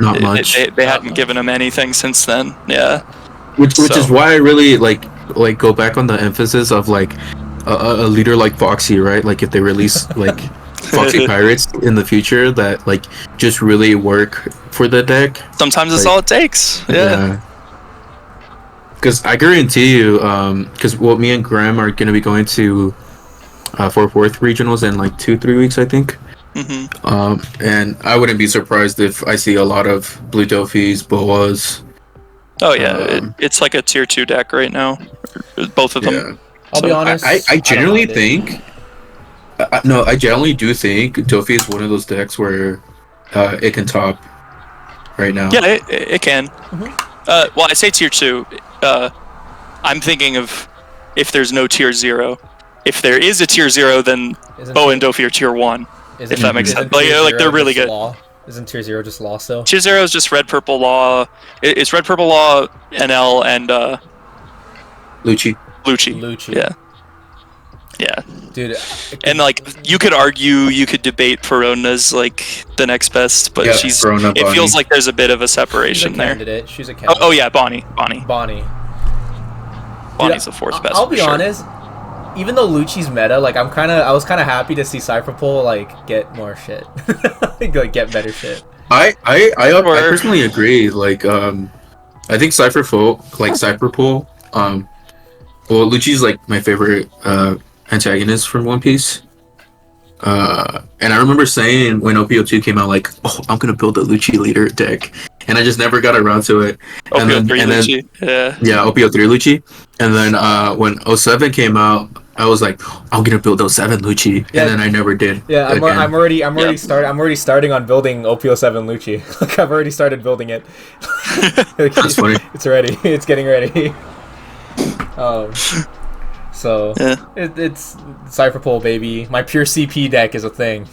not much. They hadn't given him anything since then. Yeah. Which is why I really like go back on the emphasis of like a leader like Foxy, right? Like if they release like Foxy Pirates in the future that like just really work for the deck. Sometimes that's all it takes. Yeah. Because I guarantee you, because me and Graham are gonna be going to Fort Worth regionals in like 2-3 weeks, I think. And I wouldn't be surprised if I see a lot of Blue Dofis, Boas. Oh yeah, it's like a tier 2 deck right now. Both of them. Yeah. I'll be honest. I generally think. I generally do think Dofi is one of those decks where it can top right now. Yeah, it can. Well, I say tier 2. I'm thinking of if there's no tier 0. If there is a tier 0, then Bo and Dofi are tier 1. If that makes sense. Like they're really good. Law? Isn't tier 0 just Law still? Tier 0 is just red, purple, Law. It's red, purple, Law, NL, and Lucci. Yeah. Dude. And like you could debate Perona's like the next best, but it feels like there's a bit of a separation there. She's a candidate. Oh yeah, Bonnie. Bonnie's the fourth best. I'll be honest. Even though Lucci's meta, like I was kind of happy to see Cypherpole like get more shit, like get better shit. I personally agree. Like I think Cypherpole. Well, Lucci's like my favorite antagonist from One Piece. And I remember saying when OPO2 came out, like, oh, I'm gonna build a Lucci leader deck, and I just never got around to it. OPO3 Lucci. Yeah, OPO3 Lucci. And then when 07 came out, I was like, I'm gonna build 07 Lucci, and then I never did. Yeah, I'm already starting on building OPO7 Lucci. Like I've already started building it. That's funny. It's ready. It's getting ready. So it's Cypherpole, baby. My pure CP deck is a thing.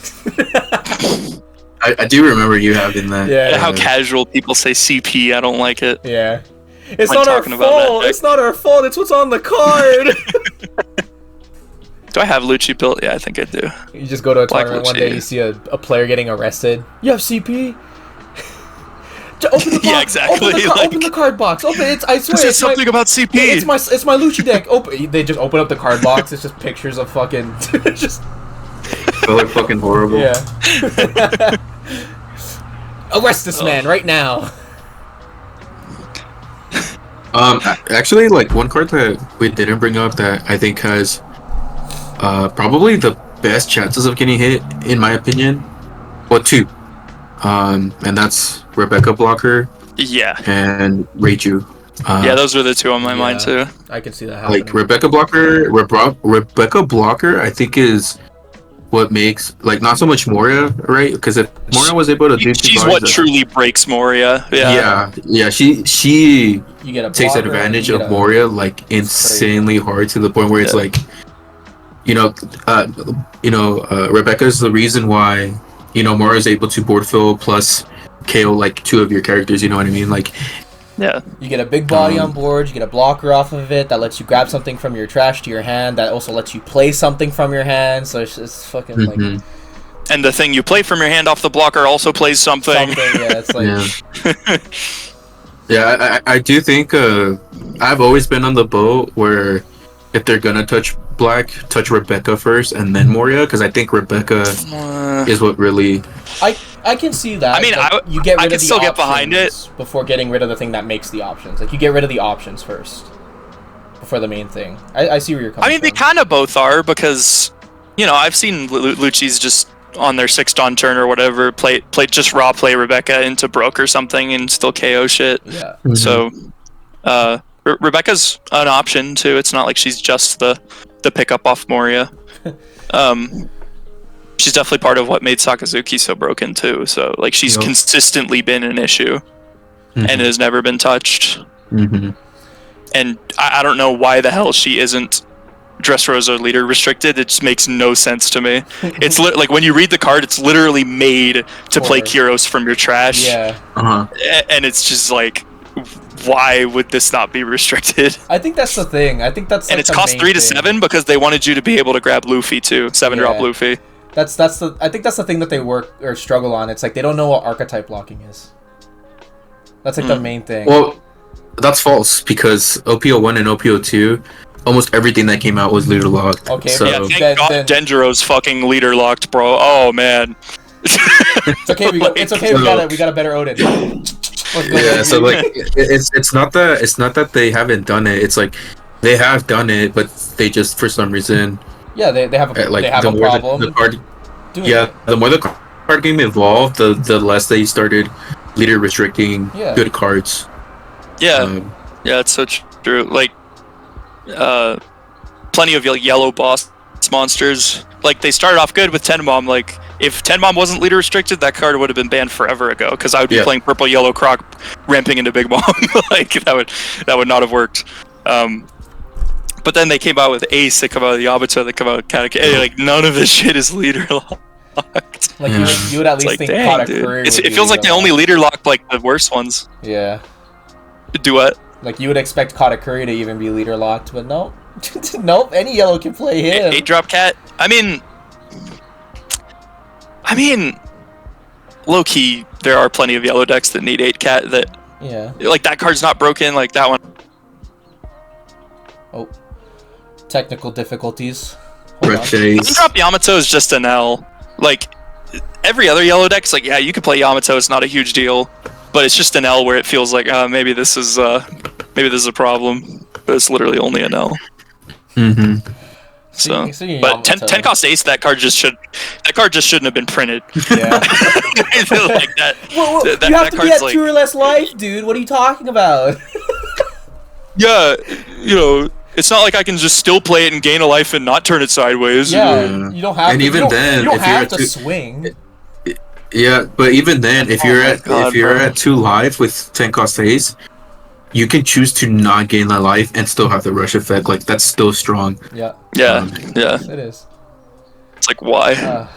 I do remember you having that. Yeah. How casual people say CP. I don't like it. Yeah. It's not our fault. It's not our fault. It's what's on the card. Do I have Lucci built? Yeah, I think I do. You just go to a tournament one day, you see a player getting arrested. You have CP? Open the box. Yeah, exactly. Open the card box. Open it. I swear. It's something about CP. It's my Lucci deck. They just open up the card box. It's just pictures of fucking. Just. They look fucking horrible. Yeah. Arrest this man right now. Actually, like one card that we didn't bring up that I think has probably the best chances of getting hit, in my opinion. Well, two. And that's Rebecca Blocker. Yeah. And Reiju. Yeah, those are the two on my mind too. I can see that happening. Like Rebecca Blocker, I think is what makes like not so much Moria, right? Because if Moria was able to do, she's what truly breaks Moria. Yeah. She takes blocker, advantage of Moria like insanely hard to the point where it's like, Rebecca's the reason why Moria is able to board fill plus KO like two of your characters. You know what I mean? Like. Yeah. You get a big body on board, you get a blocker off of it that lets you grab something from your trash to your hand, that also lets you play something from your hand, so it's fucking like... And the thing you play from your hand off the blocker also plays something. Yeah, it's like... Yeah, I do think I've always been on the boat where if they're gonna touch Black, touch Rebecca first and then Moria, because I think Rebecca is what really. I can see that. I mean, like, I you get rid I of can the still get behind it options before getting rid of the thing that makes the options. Like you get rid of the options first before the main thing. I see where you're coming I mean, from. they kind of both are because, I've seen Lucci's just on their 6th Dawn turn or whatever, play just raw play Rebecca into Broke or something and still KO shit. Yeah. Mhm. So, Rebecca's an option too. It's not like she's just the pickup off Moria. She's definitely part of what made Sakazuki so broken too. So, like, she's Yep. consistently been an issue Mhm. and has never been touched. Mhm. And I don't know why the hell she isn't Dressrosa leader restricted. It just makes no sense to me. It's like when you read the card, it's literally made to play For- Kyros from your trash. Yeah. And it's just like, why would this not be restricted? I think that's the thing. I think that's And like, it's the cost main 3 to thing. 7 because they wanted you to be able to grab Luffy too. 7-drop Yeah. Luffy. That's the. I think that's the thing that they work or struggle on. It's like they don't know what archetype blocking is. That's like the main thing. Well, that's false because OPO1 and OPO2, almost everything that came out was leader locked. Okay, So Yeah, Then- thank God Genjiro's fucking leader locked, bro. Oh man. It's okay. It's okay. We got a better Odin. Let's go, yeah, so baby. like it's not that they haven't done it. It's like they have done it, but they just for some reason Yeah, they have a like they have the a more problem. the card doing yeah it. the more the card game evolved, the less they started leader restricting Yeah. good cards. Yeah. Yeah, it's so true. Like, plenty of yellow boss monsters. Like, they started off good with Tenmom. Like, if Tenmom wasn't leader restricted, that card would have been banned forever ago. Because I would be playing purple yellow Croc, ramping into Big Mom. Like that would not have worked. But then they came out with Ace. They come out with Yamato. They come out with Katakuri. Like, none of this shit is leader locked. Like Yeah. you would at It's least like, think dang, dude. Katakuri. It would be feels like they leader only locked. leader locked like the worst ones. Yeah. Duet. Like you would expect Katakuri to even be leader locked, but nope. Nope. Any yellow can play him. 8-drop cat. I mean, low key, there are plenty of yellow decks that need 8 cat. That Yeah. like that card's not broken. Like that one. Oh. Technical difficulties. Hold Red on. Chase. Drop Yamato is just an L. Like every other yellow deck's like, yeah, you can play Yamato. It's not a huge deal, but it's just an L where it feels like maybe this is a problem. But it's literally only an L. Mm-hmm. So, See, but 10 Yamato. cost ace. That card just shouldn't have been printed. Yeah. Like that. Well, that you have to be card's at like, 2 or less life, dude. What are you talking about? yeah, it's not like I can just still play it and gain a life and not turn it sideways. Yeah, you don't have And to. even you don't, then, you don't if you're have at to two- swing. Yeah, but even then, if Oh you're my at God, if you're bro. at 2 life with 10 cost ace, you can choose to not gain that life and still have the rush effect. Like that's still strong. Yeah, Yeah. it is. It's like, why?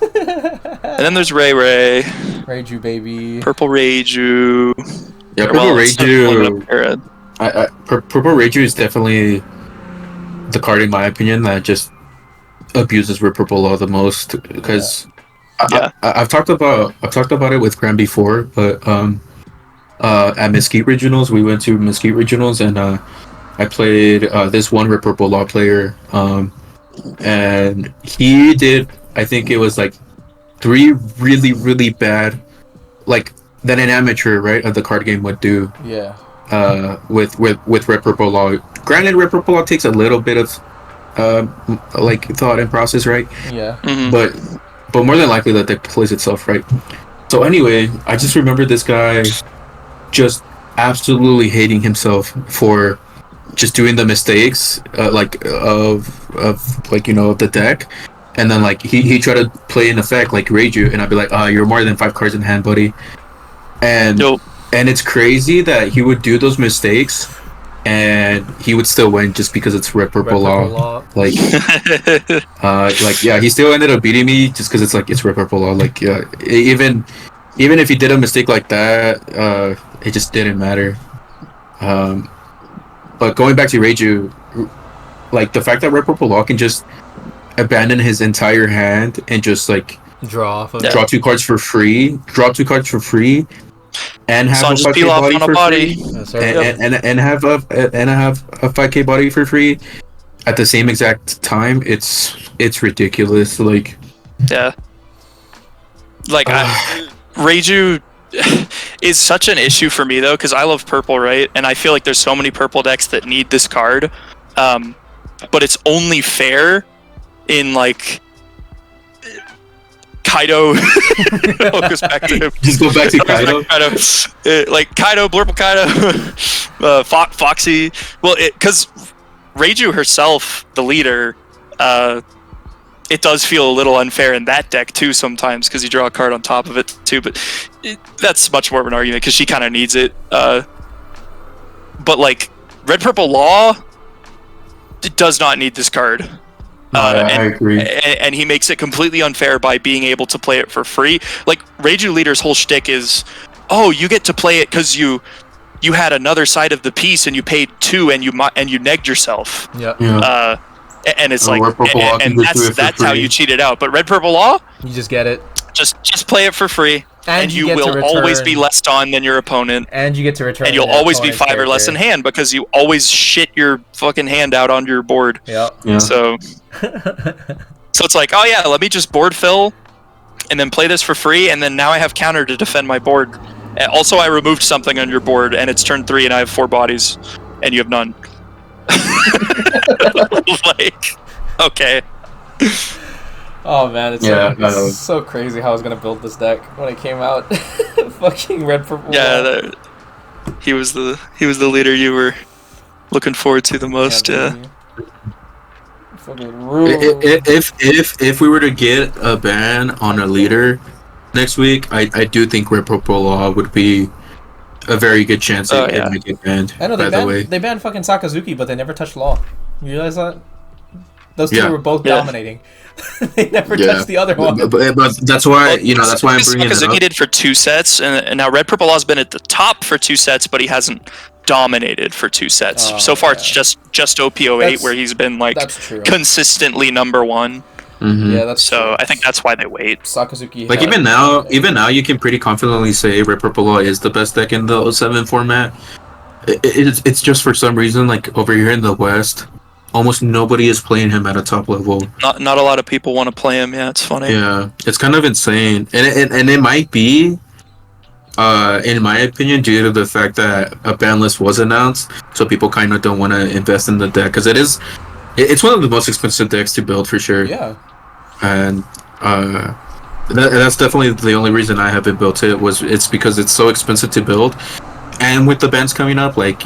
And then there's Ray, Raiju, baby. Purple Reiju. Yeah, Well, Purple it's not pulling it Reiju. up here. Purple Reiju is definitely the card in my opinion that just abuses Red Purple Law the most because I've talked about it with Graham before, but at Mesquite Regionals we went to Mesquite Regionals and I played this one Red Purple Law player and he did, I think it was like 3 really really bad like that an amateur right of the card game would do Yeah. with Red Purple Law. Granted, Red Purple Law takes a little bit of like thought and process, right? Yeah. Mhm. But more than likely that deck plays itself, right? So anyway, I just remember this guy just absolutely hating himself for just doing the mistakes like of like the deck, and then like he tried to play an effect like Reiju, and I'd be like, you're more than 5 cards in hand, buddy. And Nope. and it's crazy that he would do those mistakes and he would still win just because it's Red Purple Law. Like yeah, he still ended up beating me just because it's Red Purple Law. Like even if he did a mistake like that, it just didn't matter. But going back to Reiju, like the fact that Red Purple Law can just abandon his entire hand and just like Draw off of draw 2 cards for free, and have Son a just 5K peel off body on a for body. free, Yes, sir. and have a 5K body for free at the same exact time. It's ridiculous. Like, Yeah. Like Reiju is such an issue for me though, because I love purple, right? And I feel like there's so many purple decks that need this card. But it's only fair in like Kaido. Oh, goes back to him. just go back to Kaido. Like Kaido, Blurple Kaido, Foxy. Well, because Reiju herself, the leader, it does feel a little unfair in that deck too sometimes because you draw a card on top of it too. But that's much more of an argument because she kind of needs it. But like Red Purple Law, it does not need this card. I agree. And he makes it completely unfair by being able to play it for free. Like Reiju Leader's whole shtick is, oh, you get to play it because you had another side of the piece and you paid 2 and you negged yourself. Yeah. And it's like, and that's how you cheat it out. But Red Purple Law, You just get it. just play it for free, and you get to will always be less on than your opponent. And you get to return. And you'll always be 5 or less in hand because you always shit your fucking hand out onto your board. Yeah. So it's like, oh yeah, let me just board fill, and then play this for free, and then now I have counter to defend my board. And also, I removed something on your board, and it's turn 3, and I have 4 bodies, and you have none. Like, okay. Oh man, it's so crazy how I was gonna build this deck when it came out. Fucking Red Purple. Yeah, he was the leader you were looking forward to the most. Yeah. Fucking rude. If we were to get a ban on a leader next week, I do think Red Purple Law would be a very good chance it might get banned. I know they banned fucking Sakazuki, but they never touched Law. You realize that? Those two were both dominating. They never touched the other one. But that's why that's why I'm bringing it up. Sakazuki did for 2 sets, and now Red Purple Law's been at the top for 2 sets, but he hasn't dominated for 2 sets. So far, it's just OP08 where he's been like consistently number 1. Mm-hmm. Yeah, that's so. I think that's why they wait. Sakazuki. Like even now, you can pretty confidently say Red Purple Law is the best deck in the 07 format. It's just for some reason, like over here in the West, almost nobody is playing him at a top level. Not a lot of people want to play him. Yeah, it's funny. Yeah, it's kind of insane, and it might be, in my opinion, due to the fact that a ban list was announced, so people kind of don't want to invest in the deck because it's one of the most expensive decks to build for sure. Yeah. And that's definitely the only reason I haven't built it. It's because it's so expensive to build, and with the bans coming up, like,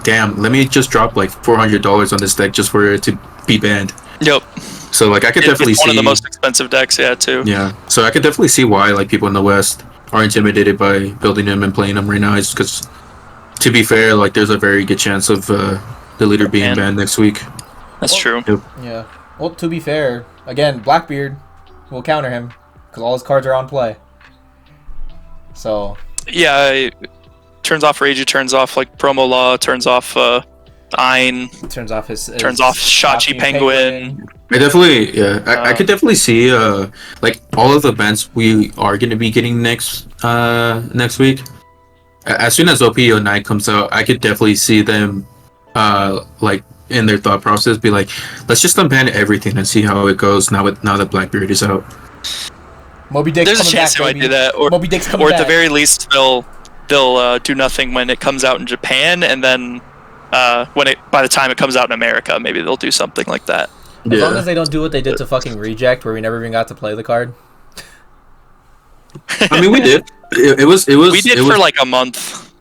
damn, let me just drop like $400 on this deck just for it to be banned. Yep. So like I could definitely see one of the most expensive decks, too. Yeah. So I could definitely see why like people in the West are intimidated by building him and playing him right now. It's because, to be fair, like there's a very good chance of the leader being banned next week. That's true. Yep. Yeah. Well, to be fair, again, Blackbeard will counter him because all his cards are on play. So. Yeah, turns off Reiju, turns off like Promo Law, turns off Ein, turns off Shachi Penguin. I definitely, I could definitely see like all of the events we are going to be getting next week. As soon as OP09 comes out, I could definitely see them like in their thought process be like, let's just unban everything and see how it goes now that Blackbeard is out. Moby Dick's There's a chance they might do that, or Moby Dick's coming or at back. the very least they'll do nothing when it comes out in Japan, and then by the time it comes out in America, maybe they'll do something like that. As long as they don't do what they did to fucking Reject, where we never even got to play the card. I mean, we did. It was. We did for like a month.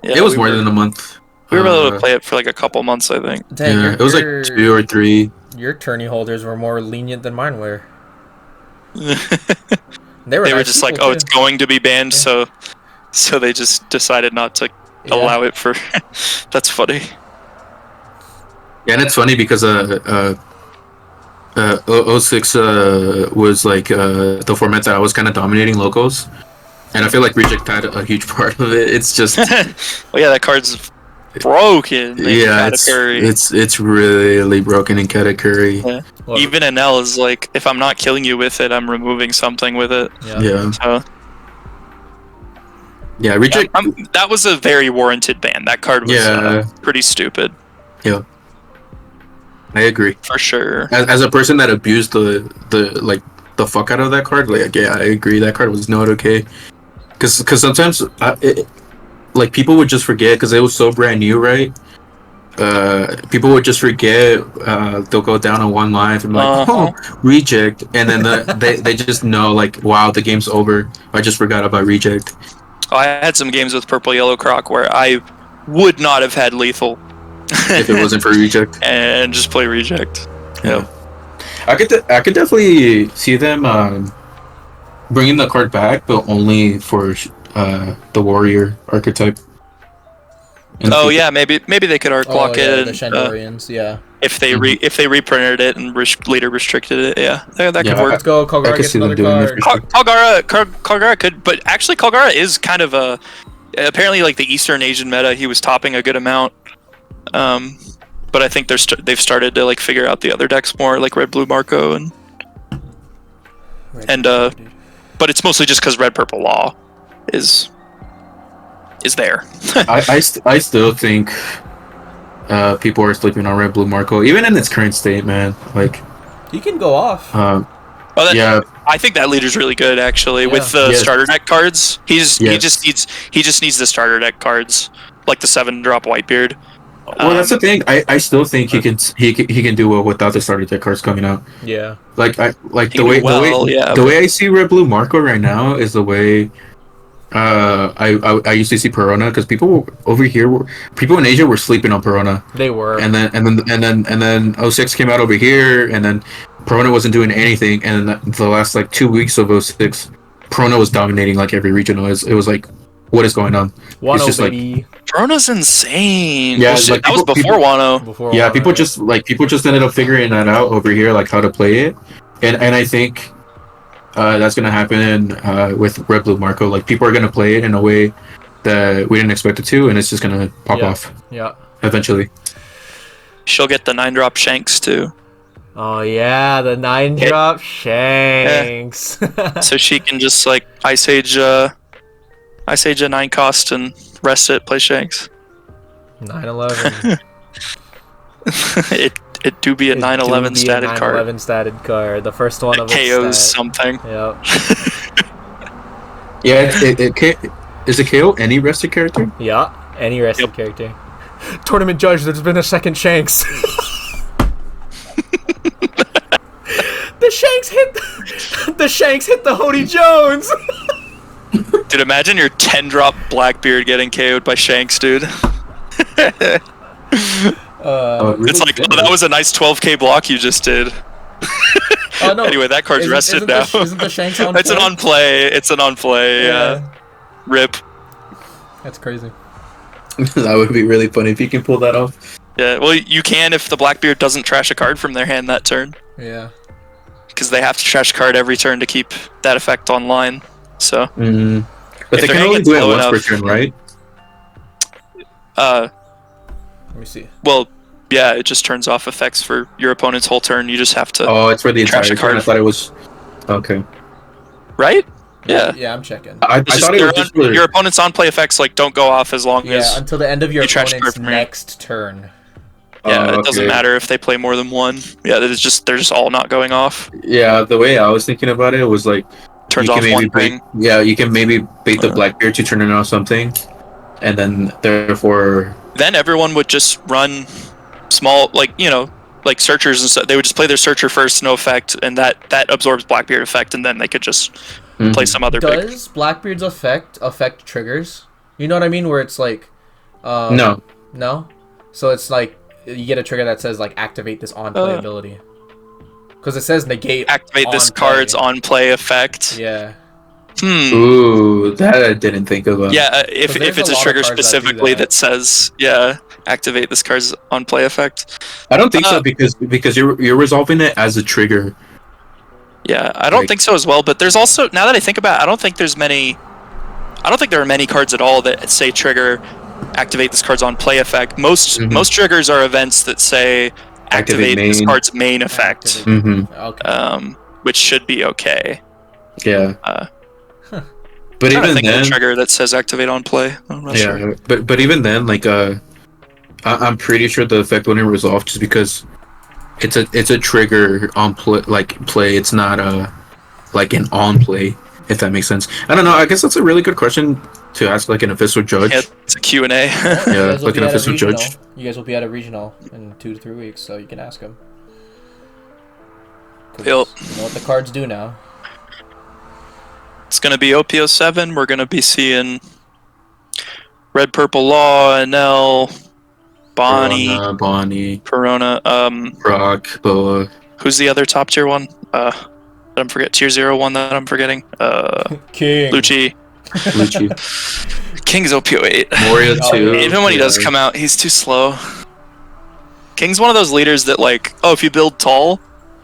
Yeah, it was more than a month. We were able to play it for like a couple months, I think. Dang, it was like 2 or 3. Your tourney holders were more lenient than mine were. They were just like, oh, it's going to be banned, so they just decided not to allow it for. That's funny. Yeah, and it's funny because 06 was like the format that I was kind of dominating locals, and I feel like Reject had a huge part of it. It's just, well, yeah, that card's broken. Yeah, it's really broken in Katakuri. Yeah. Even NL is like, if I'm not killing you with it, I'm removing something with it. Yeah. So. Yeah, reject. That was a very warranted ban. That card was pretty stupid. Yeah, I agree for sure. As a person that abused the fuck out of that card, like yeah, I agree. That card was not okay. Because sometimes like people would just forget because it was so brand new, right? People would just forget. They'll go down on one life and be like, oh, reject, and then they just know like, wow, the game's over. I just forgot about reject. Oh, I had some games with Purple Yellow Croc where I would not have had lethal if it wasn't for reject, and just play reject. Yeah, I could definitely see them bringing the card back, but only for the warrior archetype. Oh yeah, maybe they could arc lock it. The Shandorians, yeah. If they reprinted it and later restricted it, yeah, that could work. Let's go. Kagura gets another card. Kagura could, but actually Kagura is kind of a apparently like the Eastern Asian meta. He was topping a good amount, but I think they've started to like figure out the other decks more, like Red Blue Marco but it's mostly just because Red Purple Law is there. I still think people are sleeping on Red Blue Marco, even in its current state, man. Like he can go off. Yeah, I think that leader's really good actually with the starter deck cards. He just needs the starter deck cards, like the 7-drop Whitebeard. Well, that's the thing. I still think he can do well without the starter deck cards coming out. Yeah. The way I see Red Blue Marco right now is the way I used to see Perona, because people in Asia were sleeping on Perona. They were. And then 06 came out over here, and then Perona wasn't doing anything, and then the last like 2 weeks of 06, Perona was dominating like every regional. It was like, what is going on? It's just like Perona's insane. Yeah, that was before Wano. Yeah, people just ended up figuring that out over here, like how to play it, and I think that's gonna happen with Red Blue Marco. Like people are gonna play it in a way that we didn't expect it to, and it's just gonna pop off. Yeah. Eventually. She'll get the 9-drop Shanks too. Oh yeah, the 9-drop Shanks. Yeah. So she can just like Ice Age a 9 cost and rest it, play Shanks. 9/11. It do be a 9/11 statted card. 9/11 statted card. The first one of KOs something. Yep. Yeah, is it KO any rested character? Yeah, any rested character. Tournament judge, there's been a second Shanks. The Shanks hit the Hody Jones. Dude, imagine your 10-drop Blackbeard getting KO'd by Shanks, dude. Really? It's like, that was a nice 12k block you just did. No. Anyway, that card's rested now. Isn't the Shanks on play? It's an on play. Yeah. Rip. That's crazy. That would be really funny if you can pull that off. Yeah, well, you can if the Blackbeard doesn't trash a card from their hand that turn. Yeah. Because they have to trash a card every turn to keep that effect online. So. Mm-hmm. But they can only do it once per turn, right? Let me see. Well, yeah, it just turns off effects for your opponent's whole turn. You just have to. Oh, it's for the entire card. turn. I thought it was. Okay. Right? Yeah. Yeah, I'm checking. I thought it was just for... your opponent's on-play effects like don't go off as long as. Yeah, until the end of your opponent's turn. next turn. Yeah, it doesn't matter if they play more than one. Yeah, they're just all not going off. Yeah, the way I was thinking about it was like. Turns off one thing. Yeah, you can maybe bait the Blackbeard to turn it off something, and then therefore. Then everyone would just run small, like searchers and stuff. They would just play their searcher first, no effect, and that absorbs Blackbeard effect, and then they could just play some other. Does Blackbeard's effect affect triggers? You know what I mean? Where it's like, no. So it's like you get a trigger that says like activate this on play ability. Because it says negate. Activate this card's on play effect. Yeah. Ooh, that I didn't think about. Yeah, if it's a trigger specifically that says activate this card's on play effect. I don't think so because you're resolving it as a trigger. Yeah, I don't think so as well. But there's also, now that I think about it, I don't think there are many cards at all that say trigger activate this card's on play effect. Most triggers are events that say activate this card's main effect. Okay. Which should be okay. Yeah. But I'm trying to even think of then, a trigger that says activate on play. I'm not sure. but even then, like I'm pretty sure the effect wouldn't resolve just because it's a trigger on play. It's not a like an on play, if that makes sense. I don't know. I guess that's a really good question to ask like an official judge. Yeah, it's a Q&A. You guys will like be an at a official regional. judge. You guys will be at a regional in 2 to 3 weeks, so you can ask him. Yep. You know what the cards do now. It's going to be OPO7. We're going to be seeing Red, Purple Law, NL, Bonnie, Bonnie, Corona. Brock, Boa. Who's the other top tier one? That I'm forgetting. Tier 0 that I'm forgetting. King. Lucci. King's OPO8. Moria Oh, 2. yeah. Even when he does come out, he's too slow. King's one of those leaders that, like, oh, if you build tall,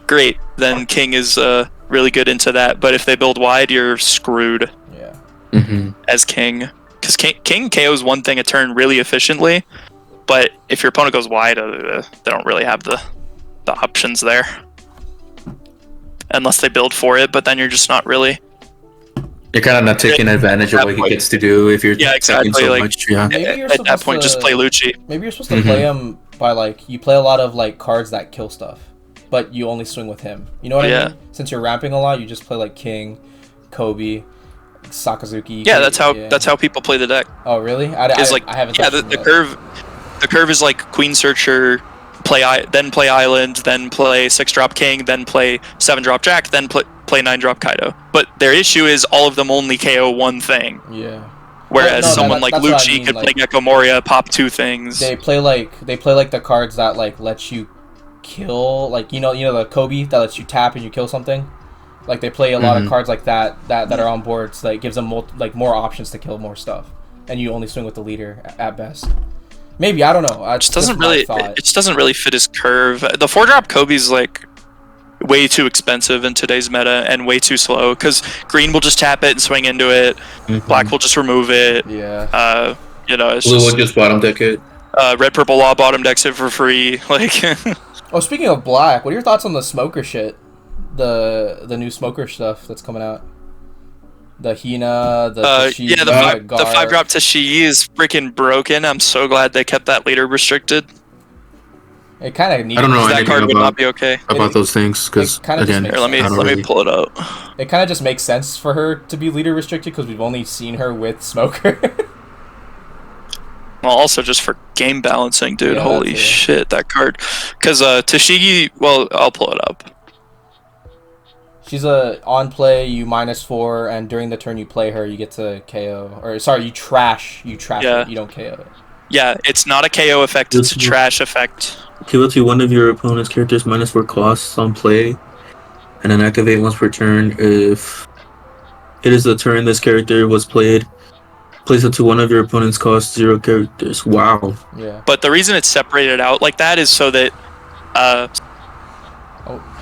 great. Then King is really good into that. But if they build wide, you're screwed Yeah. as King. Because King KOs one thing a turn really efficiently, but if your opponent goes wide, they don't really have the options there. Unless they build for it, but then you're just not really... You're kind of not taking advantage of what he gets to do if you're exactly, so like, much. Yeah. Maybe you're At that supposed point, to, just play Lucci. Maybe you're supposed to play him by, like, you play a lot of, like, cards that kill stuff, but you only swing with him. You know what I mean? Since you're ramping a lot, you just play, like, King, Kobe, Sakazuki. Yeah, that's how people play the deck. Oh, really? I haven't. Yeah, the curve is like Queen Searcher, then play Island, then play 6-drop King, then play 7-drop Jack, then play 9-drop Kaido. But their issue is all of them only KO one thing. Yeah. Whereas someone like Lucci could play Gecko Moria, pop 2 things. They play like the cards that like let you kill, like you know the Kobe that lets you tap and you kill something. Like they play a lot of cards like that are on boards that gives them more options to kill more stuff, and you only swing with the leader at best. Maybe, I don't know. It just doesn't really fit his curve. The 4-drop Kobe's like way too expensive in today's meta and way too slow because green will just tap it and swing into it. Black will just remove it. Yeah. It's Blue will just bottom deck it. Red, Purple Law bottom decks it for free. Like. Oh, speaking of black, what are your thoughts on the smoker shit? The new smoker stuff that's coming out. The Hina, the Tashigi, the 5-drop Tashigi is freaking broken. I'm so glad they kept that leader restricted. It kind of needs. I don't know that card would not be okay about those things because again, let me pull it up. It kind of just makes sense for her to be leader restricted because we've only seen her with smoker. Well, also just for game balancing, dude. Yeah, Holy shit, that card. Because Tashigi, well, I'll pull it up. She's on play, you -4, and during the turn you play her, you get to KO. Or sorry, you trash it. You don't KO it. Yeah, it's not a KO effect. It's a trash effect. Kill to one of your opponent's characters -4 costs on play, and then activate once per turn. If it is the turn this character was played, place it to one of your opponent's cost 0 characters. Wow. Yeah. But the reason it's separated out like that is so that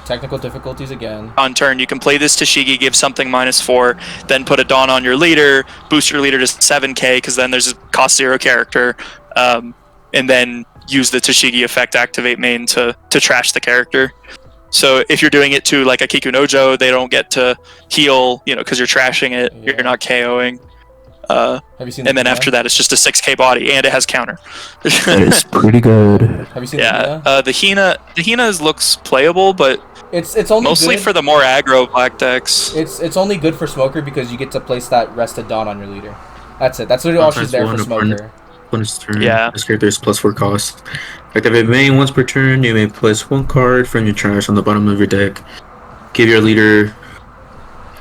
technical difficulties again. On turn, you can play this Tashigi, give something -4, then put a Dawn on your leader, boost your leader to 7k, because then there's a cost 0 character, and then use the Tashigi effect activate main to trash the character. So if you're doing it to like a Kikunojo, they don't get to heal, because you're trashing it, you're not KOing. Have you seen? And then after that, it's just a 6k body, and it has counter. That is pretty good. Have you seen? The Hina looks playable, but it's only mostly good. for the more aggro black decks. It's only good for smoker because you get to place that rested Dawn on your leader. That's it. That's literally all she's there for smoker. Opponent's turn. Yeah. This character is +4 cost. Activate main once per turn. You may place 1 card from your trash on the bottom of your deck. Give your leader,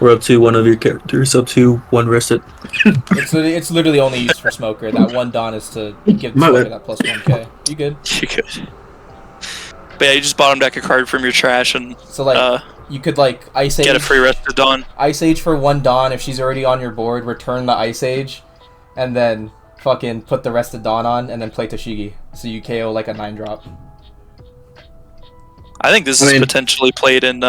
or up to one of your characters, up to 1 rested. It's literally only used for smoker. That 1 Dawn is to give the smoker that +1k. You good? You good. But yeah, you just bottom deck a card from your trash and so like you could like Ice Age. Get a free rested Dawn. Ice Age for 1 Dawn if she's already on your board. Return the Ice Age, and then fucking put the rested Dawn on, and then play Tashigi. So you KO like a 9-drop. I think this is potentially played in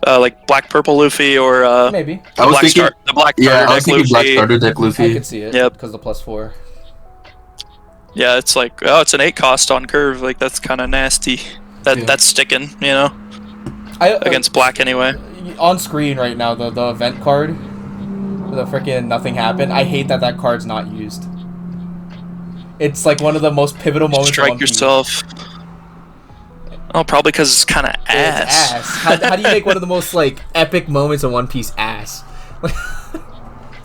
like Black Purple Luffy or maybe I was thinking the Black Black Starter deck Luffy. I could see it. Yep. Because the +4. Yeah, it's like it's an 8 cost on curve. Like that's kind of nasty. That's sticking, against black anyway. On screen right now, the event card. The freaking nothing happened. I hate that card's not used. It's like one of the most pivotal moments. Strike yourself. Oh, probably because it's kind of ass. Ass. How do you make one of the most like epic moments in One Piece ass?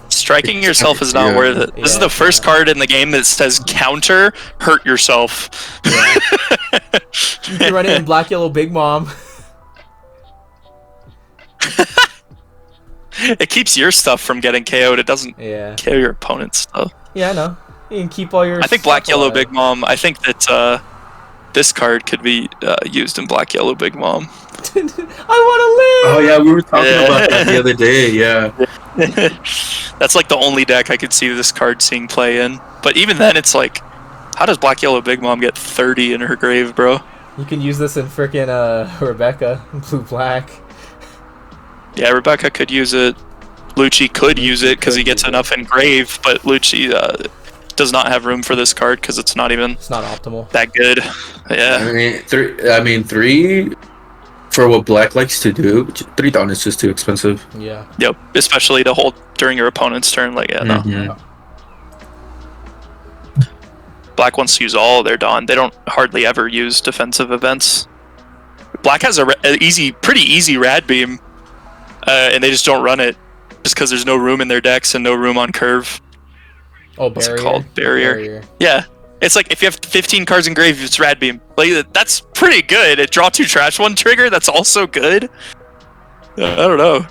Striking yourself is not worth it. This is the first card in the game that says counter, hurt yourself. Yeah. You can run it in Black Yellow Big Mom. It keeps your stuff from getting KO'd. It doesn't KO your opponent's stuff. Yeah, I know. You can keep all your. I think Black Yellow Big Mom. I think that this card could be used in Black Yellow Big Mom. I want to live. Oh yeah, we were talking about that the other day. Yeah. That's like the only deck I could see this card seeing play in. But even then, it's like, how does Black Yellow Big Mom get 30 in her grave, bro? You can use this in freaking Rebecca, Blue Black. Yeah, Rebecca could use it. Lucci could use it because he gets enough in grave, but Lucci does not have room for this card because it's not optimal. That good. Yeah. I mean, three for what Black likes to do. 3,000 is just too expensive. Yeah. Yep. Especially to hold during your opponent's turn. Like, yeah, no. Black wants to use all their Dawn. They don't hardly ever use defensive events. Black has a pretty easy Rad Beam, and they just don't run it just because there's no room in their decks and no room on curve. Oh, What's it called? Barrier. Yeah. It's like if you have 15 cards in grave, it's Rad Beam. Like, that's pretty good. It draw 2 trash 1 trigger. That's also good. I don't know.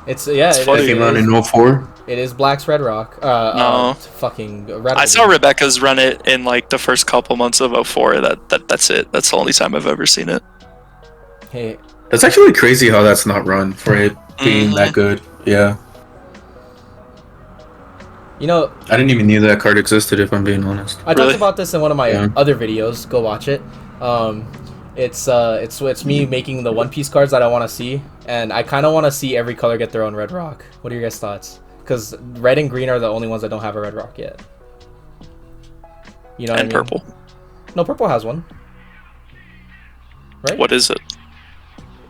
It's funny. It came out in 04. It is Black's Red Rock. No. Fucking Red. I saw Rebecca's run it in like the first couple months of 04. That's it. That's the only time I've ever seen it. Hey. That's actually crazy how that's not run for it being that good. Yeah. You know, I didn't even know that card existed, if I'm being honest. I talked about this in one of my other videos. Go watch it. It's me making the One Piece cards that I want to see, and I kind of want to see every color get their own Red Rock. What are your guys' thoughts? Because red and green are the only ones that don't have a Red Rock yet. You know what I mean? Purple. No, purple has one. Right? What is it?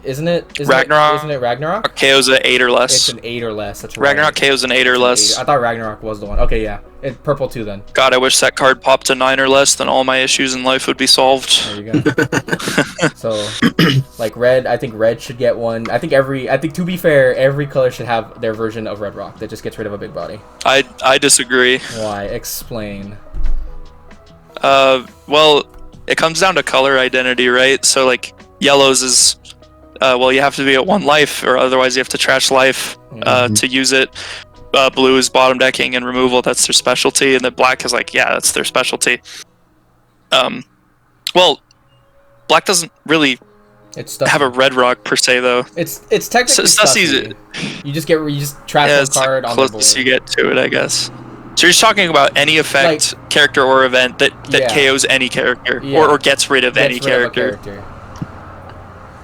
Isn't it Ragnarok? Isn't it Ragnarok? KO's an 8 or less. It's an 8 or less. That's Ragnarok KO's an 8 or less. I thought Ragnarok was the one. Okay, yeah. Purple too then. God, I wish that card popped to 9 or less, then all my issues in life would be solved. There you go. So, like red, I think red should get one. I think to be fair, every color should have their version of Red Rock that just gets rid of a big body. I disagree. Why? Explain. Well, it comes down to color identity, right? So like yellows is you have to be at 1 life, or otherwise you have to trash life to use it. Blue is bottom decking and removal, that's their specialty, and then black is like, yeah, that's their specialty. Well, black doesn't really have a Red Rock per se, though. It's technically stuffy. You just trash one card on the board. Close you get to it, I guess. So you're just talking about any effect, character, or event that KOs any character, or gets rid of any character.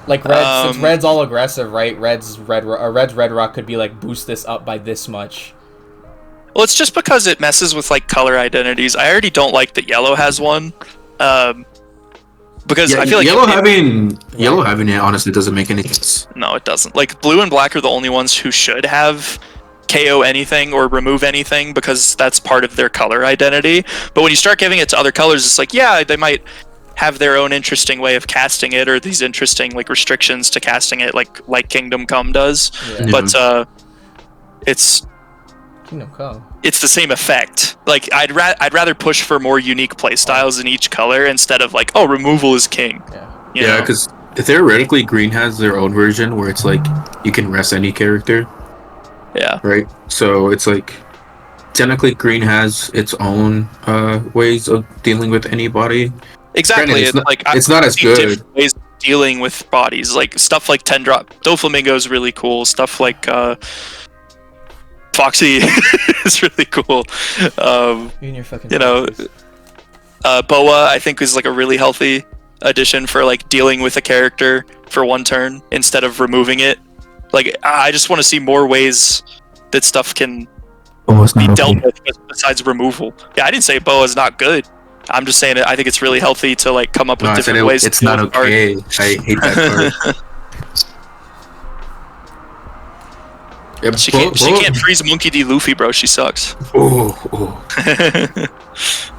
Like red, since red's all aggressive, right? Red's Red Rock could be like, boost this up by this much. Well, it's just because it messes with like color identities. I already don't like that yellow has one, because I feel like yellow having it honestly doesn't make any sense. No, it doesn't. Like blue and black are the only ones who should have KO anything or remove anything because that's part of their color identity. But when you start giving it to other colors, it's like, yeah, they might have their own interesting way of casting it, or these interesting like restrictions to casting it, like Kingdom Come does. Yeah. But it's Kingdom Come. It's the same effect. Like I'd rather push for more unique play styles in each color instead of like, oh, removal is king. Yeah, because theoretically green has their own version where it's like you can rest any character. Yeah. Right. So it's like technically green has its own ways of dealing with anybody. Exactly. It's not as good. Ways of dealing with bodies, like stuff like 10-drop Doflamingo is really cool. Stuff like Foxy is really cool. Boa, I think, is like a really healthy addition for like dealing with a character for 1 turn instead of removing it. Like I just want to see more ways that stuff can be dealt with besides removal. Yeah, I didn't say Boa's not good. I'm just saying I think it's really healthy to like come up with different ways. It's not okay. I hate that Yeah, She can't freeze Monkey D. Luffy, bro. She sucks. Oh.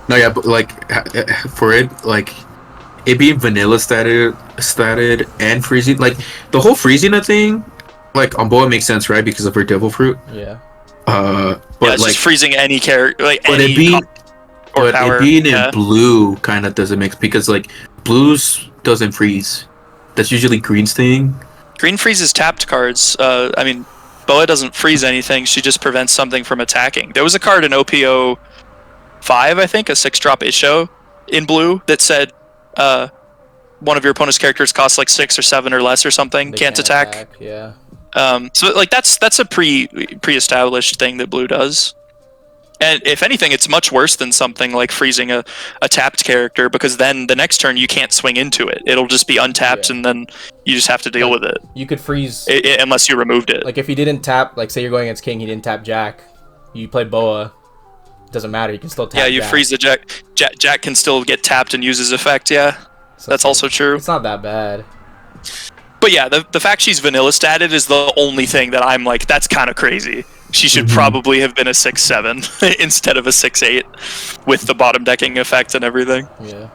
No, yeah, but like for it, like it being vanilla statted and freezing, like the whole freezing thing, like on Boa makes sense, right? Because of her devil fruit. Yeah. But Yeah, it's like just freezing any character, like but any it being or power. it being Yeah. in blue kind of doesn't make, because like blues doesn't freeze. That's usually green's thing. Green freezes tapped cards. I mean, Boa doesn't freeze anything. She just prevents something from attacking. There was a card in OPO 5, I think, a 6-drop Isho in blue that said one of your opponent's characters costs like 6 or 7 or less or something. They Can't attack. Yeah. So like that's a pre-established thing that blue does. And if anything, it's much worse than something like freezing a tapped character, because then the next turn you can't swing into it. It'll just be untapped, and then you just have to deal with it. You could freeze unless you removed it. Like if he didn't tap, like say you're going against King, he didn't tap Jack. You play Boa. Doesn't matter. You can still tap. Yeah, you Jack. freeze the Jack. Jack can still get tapped and use his effect. Yeah, So that's also true. It's not that bad. But yeah, the fact she's vanilla statted is the only thing that I'm like, that's kind of crazy. She should probably have been a 6/7 instead of a 6/8 with the bottom decking effect and everything. Yeah.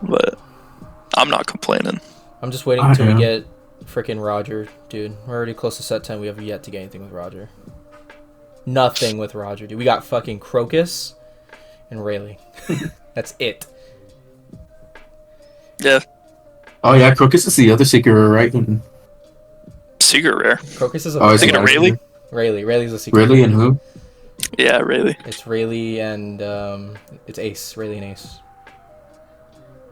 But I'm not complaining. I'm just waiting until we get freaking Roger, dude. We're already close to set 10. We have yet to get anything with Roger. Nothing with Roger, dude. We got fucking Crocus and Rayleigh. That's it. Yeah. Oh yeah, Crocus is the other secret, right? Secret rare. Crocus is a. I think Rayleigh. Rayleigh's a secret. Rayleigh and who? Yeah, Rayleigh. It's Rayleigh and it's Ace. Rayleigh and Ace.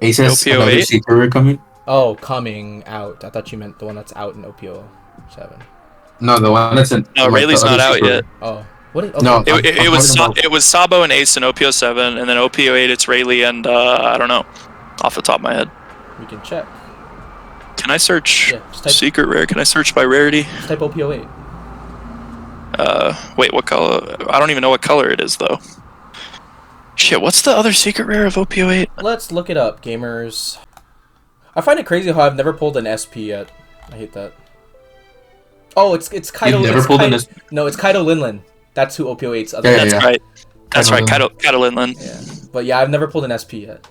Ace has OPO another 8? secret rare coming. Oh, coming out. I thought you meant the one that's out in OPO 7. No, the one that's in. No, like, Rayleigh's the other not out secret yet. Oh, what? Is, okay. No, It was Sabo and Ace in OPO 7, and then OPO 8 it's Rayleigh and I don't know, off the top of my head. We can check. Can I search Yeah, just type, secret rare? Can I search by rarity? just type OPO 8. Wait, what color? I don't even know what color it is though. Shit, what's the other secret rare of OPO 8? Let's look it up, gamers. I find it crazy how I've never pulled an SP yet. I hate that. Oh, it's Kaido. You've never it's pulled Kaido, an SP? No, it's Kaido Linlin. That's who OPO 8's other. Yeah, That's right. That's right. Kaido Linlin. Yeah, but yeah, I've never pulled an SP yet.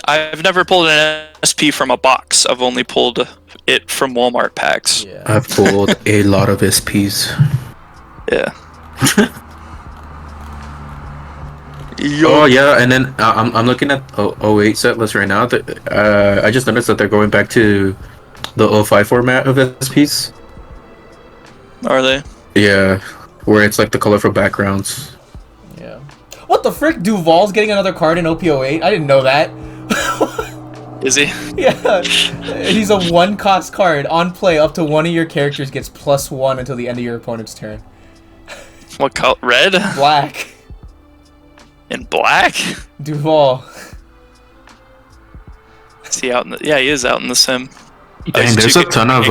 I've never pulled an SP from a box. I've only pulled it from Walmart packs. Yeah. I've pulled a lot of SPs. Yeah. Oh yeah, and then I'm looking at 08 set list right now. I just noticed that they're going back to the 05 format of SPs. Are they? Yeah, where it's like the colorful backgrounds. Yeah. What the frick? Duval's getting another card in OPO 8? I didn't know that. Is he? Yeah. He's a 1-cost card. On play, up to one of your characters gets +1 until the end of your opponent's turn. What color? Red? Black. In black? Duval. Is he out in the? Yeah, he is out in the sim. Dang, there's a ton of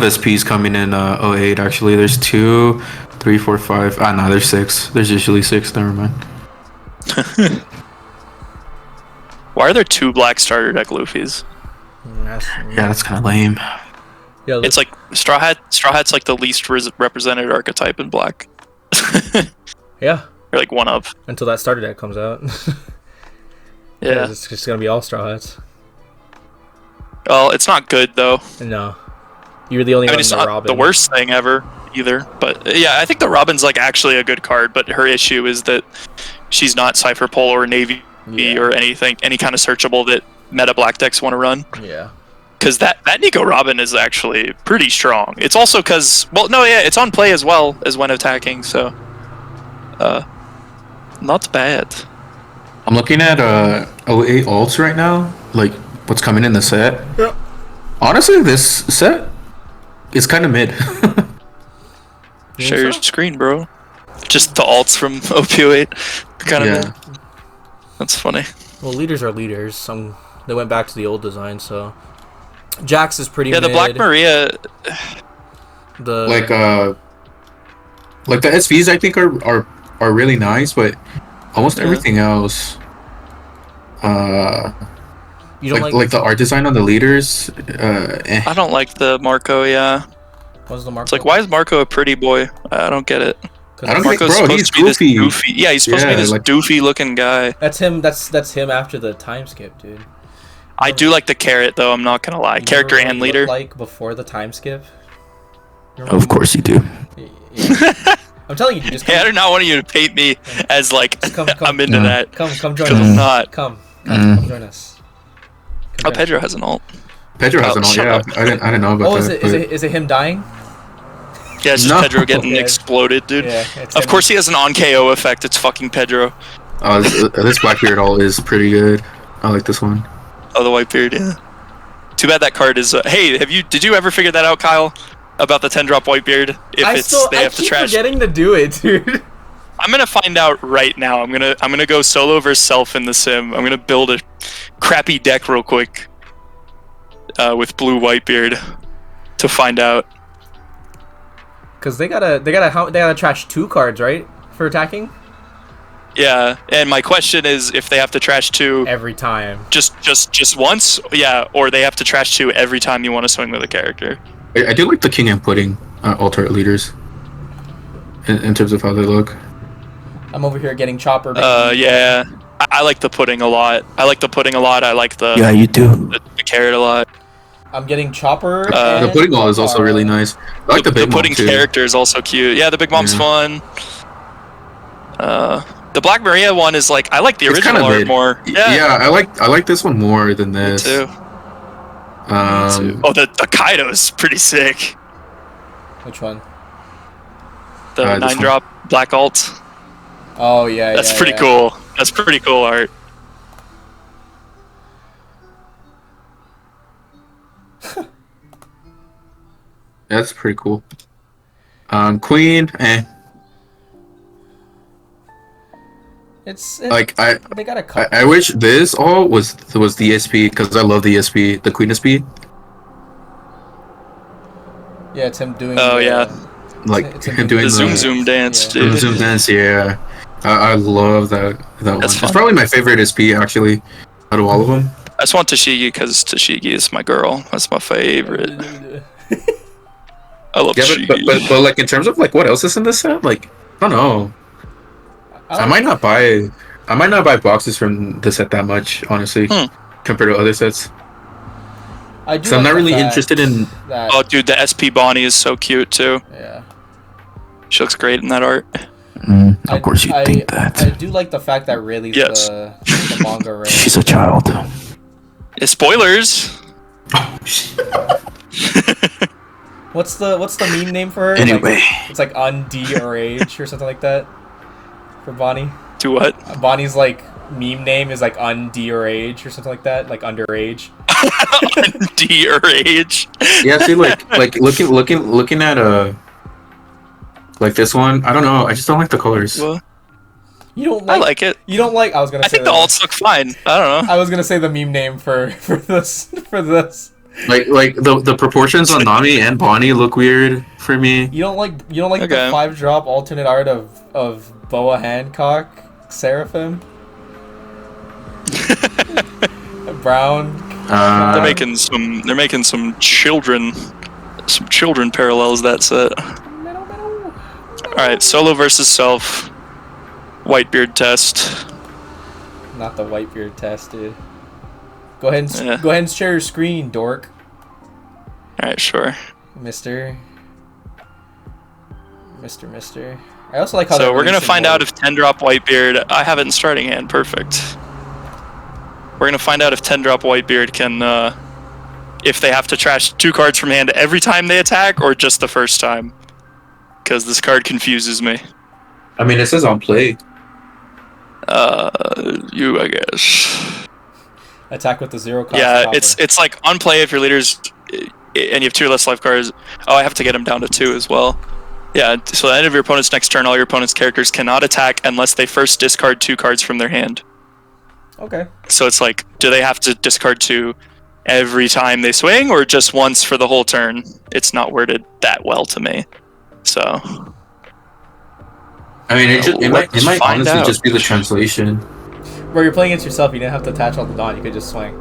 SPs coming in 08 actually. There's 2, 3, 4, 5. No, there's 6. There's usually 6. Never mind. Why are there 2 black starter deck Luffy's? Yeah, that's kind of lame. Yeah, It's like Straw Hat. Straw Hat's like the least represented archetype in black. yeah. Or like one of. Until that starter deck comes out. Yeah. It's just gonna be all Straw Hats. Well, it's not good though. No. You're the only one It's in the not Robin. the worst thing ever either. But yeah, I think the Robin's like actually a good card. But her issue is that she's not Cypher Pole or Navy or anything, any kind of searchable that meta black decks want to run. Yeah. Because that Nico Robin is actually pretty strong. It's also because, well, no, yeah, it's on play as well as when attacking, so not bad. I'm looking at 08 alts right now, like what's coming in the set. Yeah. Honestly, this set is kind of mid. Share your screen, bro. Just the alts from Opioid. Kind of. That's funny. Well, leaders are leaders. They went back to the old design, so Jax is pretty. Yeah, the mid. Black Maria. The like the SVs I think are really nice, but almost everything else. You You don't like the art design on the leaders. I don't like the Marco. Yeah, What's the Marco? it's like, why is Marco a pretty boy? I don't get it. I don't Marco's think, bro. He's goofy. Yeah, he's supposed to be this doofy looking guy. That's him. That's him after the time skip, dude. I do like the carrot though. I'm not gonna lie. Character and leader. Like before the time skip. Of course you do. Yeah. I'm telling you, dude, just come. Hey, I do not want you to paint me as like Come, I'm into that. Come join Because us. I'm not. Come join us. Oh, Pedro has an ult. Pedro has an ult. shut Yeah, up. I didn't know about that. Is it him dying? Yeah, it's just No. Pedro getting Yeah. exploded, dude. Yeah. It's Of him. course he has an on KO effect. It's fucking Pedro. This Blackbeard ult is pretty good. I like this one. Oh, the Whitebeard, yeah. Too bad that card is. Hey, did you ever figure that out, Kyle? About the 10-drop Whitebeard? If they have to keep trash. forgetting to do it, dude. I'm gonna find out right now. I'm gonna go solo versus self in the sim. I'm gonna build a crappy deck real quick. With blue Whitebeard, to find out. Because they gotta trash 2 cards, right, for attacking Yeah, and my question is if they have to trash 2 every time. just once, yeah, or they have to trash 2 every time you want to swing with a character. I do like the king and pudding alternate leaders. In terms of how they look. I'm over here getting chopper. Yeah, I like the pudding a lot. I like the Yeah, you do. the carrot a lot. I'm getting chopper. The pudding ult is also really nice. I like the big pudding mom too. character is also cute. Yeah, the big mom's Yeah. fun. The Black Maria one is like, I like the It's original kinda art mid. more. Yeah, I like this one more than Me this. too. Oh, the Kaido is pretty sick. Which one? The This 9-drop black alt. Oh yeah. That's yeah, pretty yeah. cool. That's pretty cool art. That's pretty cool. Queen, It's like they got a cut. I wish this all was the SP because I love the SP, the Queen SP. Yeah, it's him doing. Oh, yeah. Like It's a him doing The the zoom dance, Yeah. dude. Zoom dance. Yeah, I love that one. That's It's fun. probably my favorite SP actually, out of all of them. I just want Tashigi because Tashigi is my girl. That's my favorite. I love Yeah, Tashigi. but like in terms of like what else is in this set, like I don't know. I might not buy boxes from the set that much, honestly, compared to other sets. I do. So I'm like not the really fact interested in. That, Oh, dude, the SP Bonnie is so cute too. yeah. She looks great in that art. Of course you think that. I do like the fact that Rayleigh's Yes. the manga Ray. She's a child. Spoilers. What's the meme name for her? Anyway. It's like un-D or age or something like that. For Bonnie. To what? Bonnie's like meme name is like un-D or age or something like that, like underage. D or age. Yeah, see, like looking at like this one. I don't know. I just don't like the colors. Well, You don't I like. like it. You don't like. I was gonna. I say think the alts look fine. I don't know. I was gonna say the meme name for this for this. Like the proportions on Nami and Bonnie look weird for me. You don't like the Okay. 5-drop alternate art of Boa Hancock Seraphim. Brown. They're making some children parallels. That set. All right, solo versus self. Whitebeard test. Not the Whitebeard test, dude. Go ahead and Yeah. go ahead and share your screen, dork, All right, sure. Mister. I also like how. So they're we're gonna releasing find out more. if 10-drop Whitebeard. I have it in starting hand. Perfect. We're gonna find out if 10-drop Whitebeard can, if they have to trash 2 cards from hand every time they attack, or just the first time. Because this card confuses me. I mean, it says on play. I guess. Attack with the 0 cost. Yeah, copper. it's like on play if your leaders and you have 2 less life cards. Oh, I have to get them down to 2 as well. Yeah, so at the end of your opponent's next turn, all your opponent's characters cannot attack unless they first discard 2 cards from their hand. Okay. So it's like, do they have to discard 2 every time they swing, or just once for the whole turn? It's not worded that well to me. So I mean, it might Let's find honestly out. just be the translation. Where you're playing against yourself, you didn't have to attach all the Dawn. You could just swing.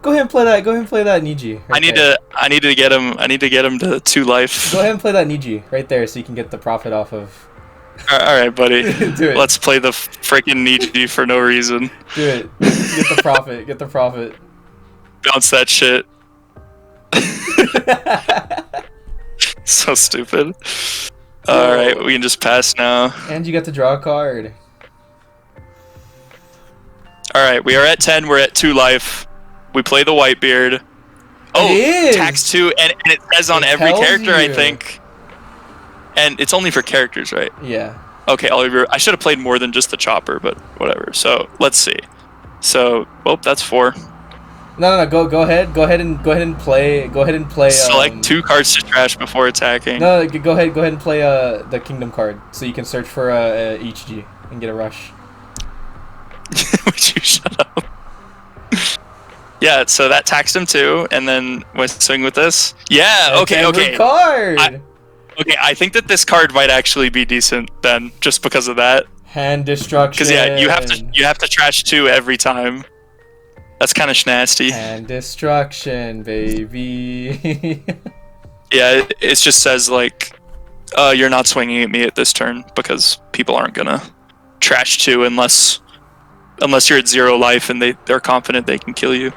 Go ahead and play that. Go ahead and play that Niji. I need to get him. I need to get him to 2 life. Go ahead and play that Niji right there, so you can get the profit off of. All right, buddy. Do it. Let's play the freaking Niji for no reason. Do it. Get the profit. Get the profit. Bounce that shit. So stupid. All right, we can just pass now. And you got to draw a card. All right, we are at 10. We're at 2 life. We play the Whitebeard. Oh, It is. tax 2, and it says on It every tells character, I you. think. And it's only for characters, right? Yeah. Okay, Oliver. I should have played more than just the chopper, but whatever. So let's see. So, oh, that's 4. No. Go ahead and play. Go ahead and play. Select 2 cards to trash before attacking. No, go ahead and play the Kingdom card, so you can search for HG and get a rush. Would you shut up? Yeah, so that taxed him too, and then we swing with this. Yeah, That's okay. every card. I think that this card might actually be decent then, just because of that. Hand destruction. Because yeah, you have to trash 2 every time. That's kind of schnasty. Hand destruction, baby. Yeah, it just says like, you're not swinging at me at this turn because people aren't gonna trash 2 unless you're at 0 life and they're confident they can kill you.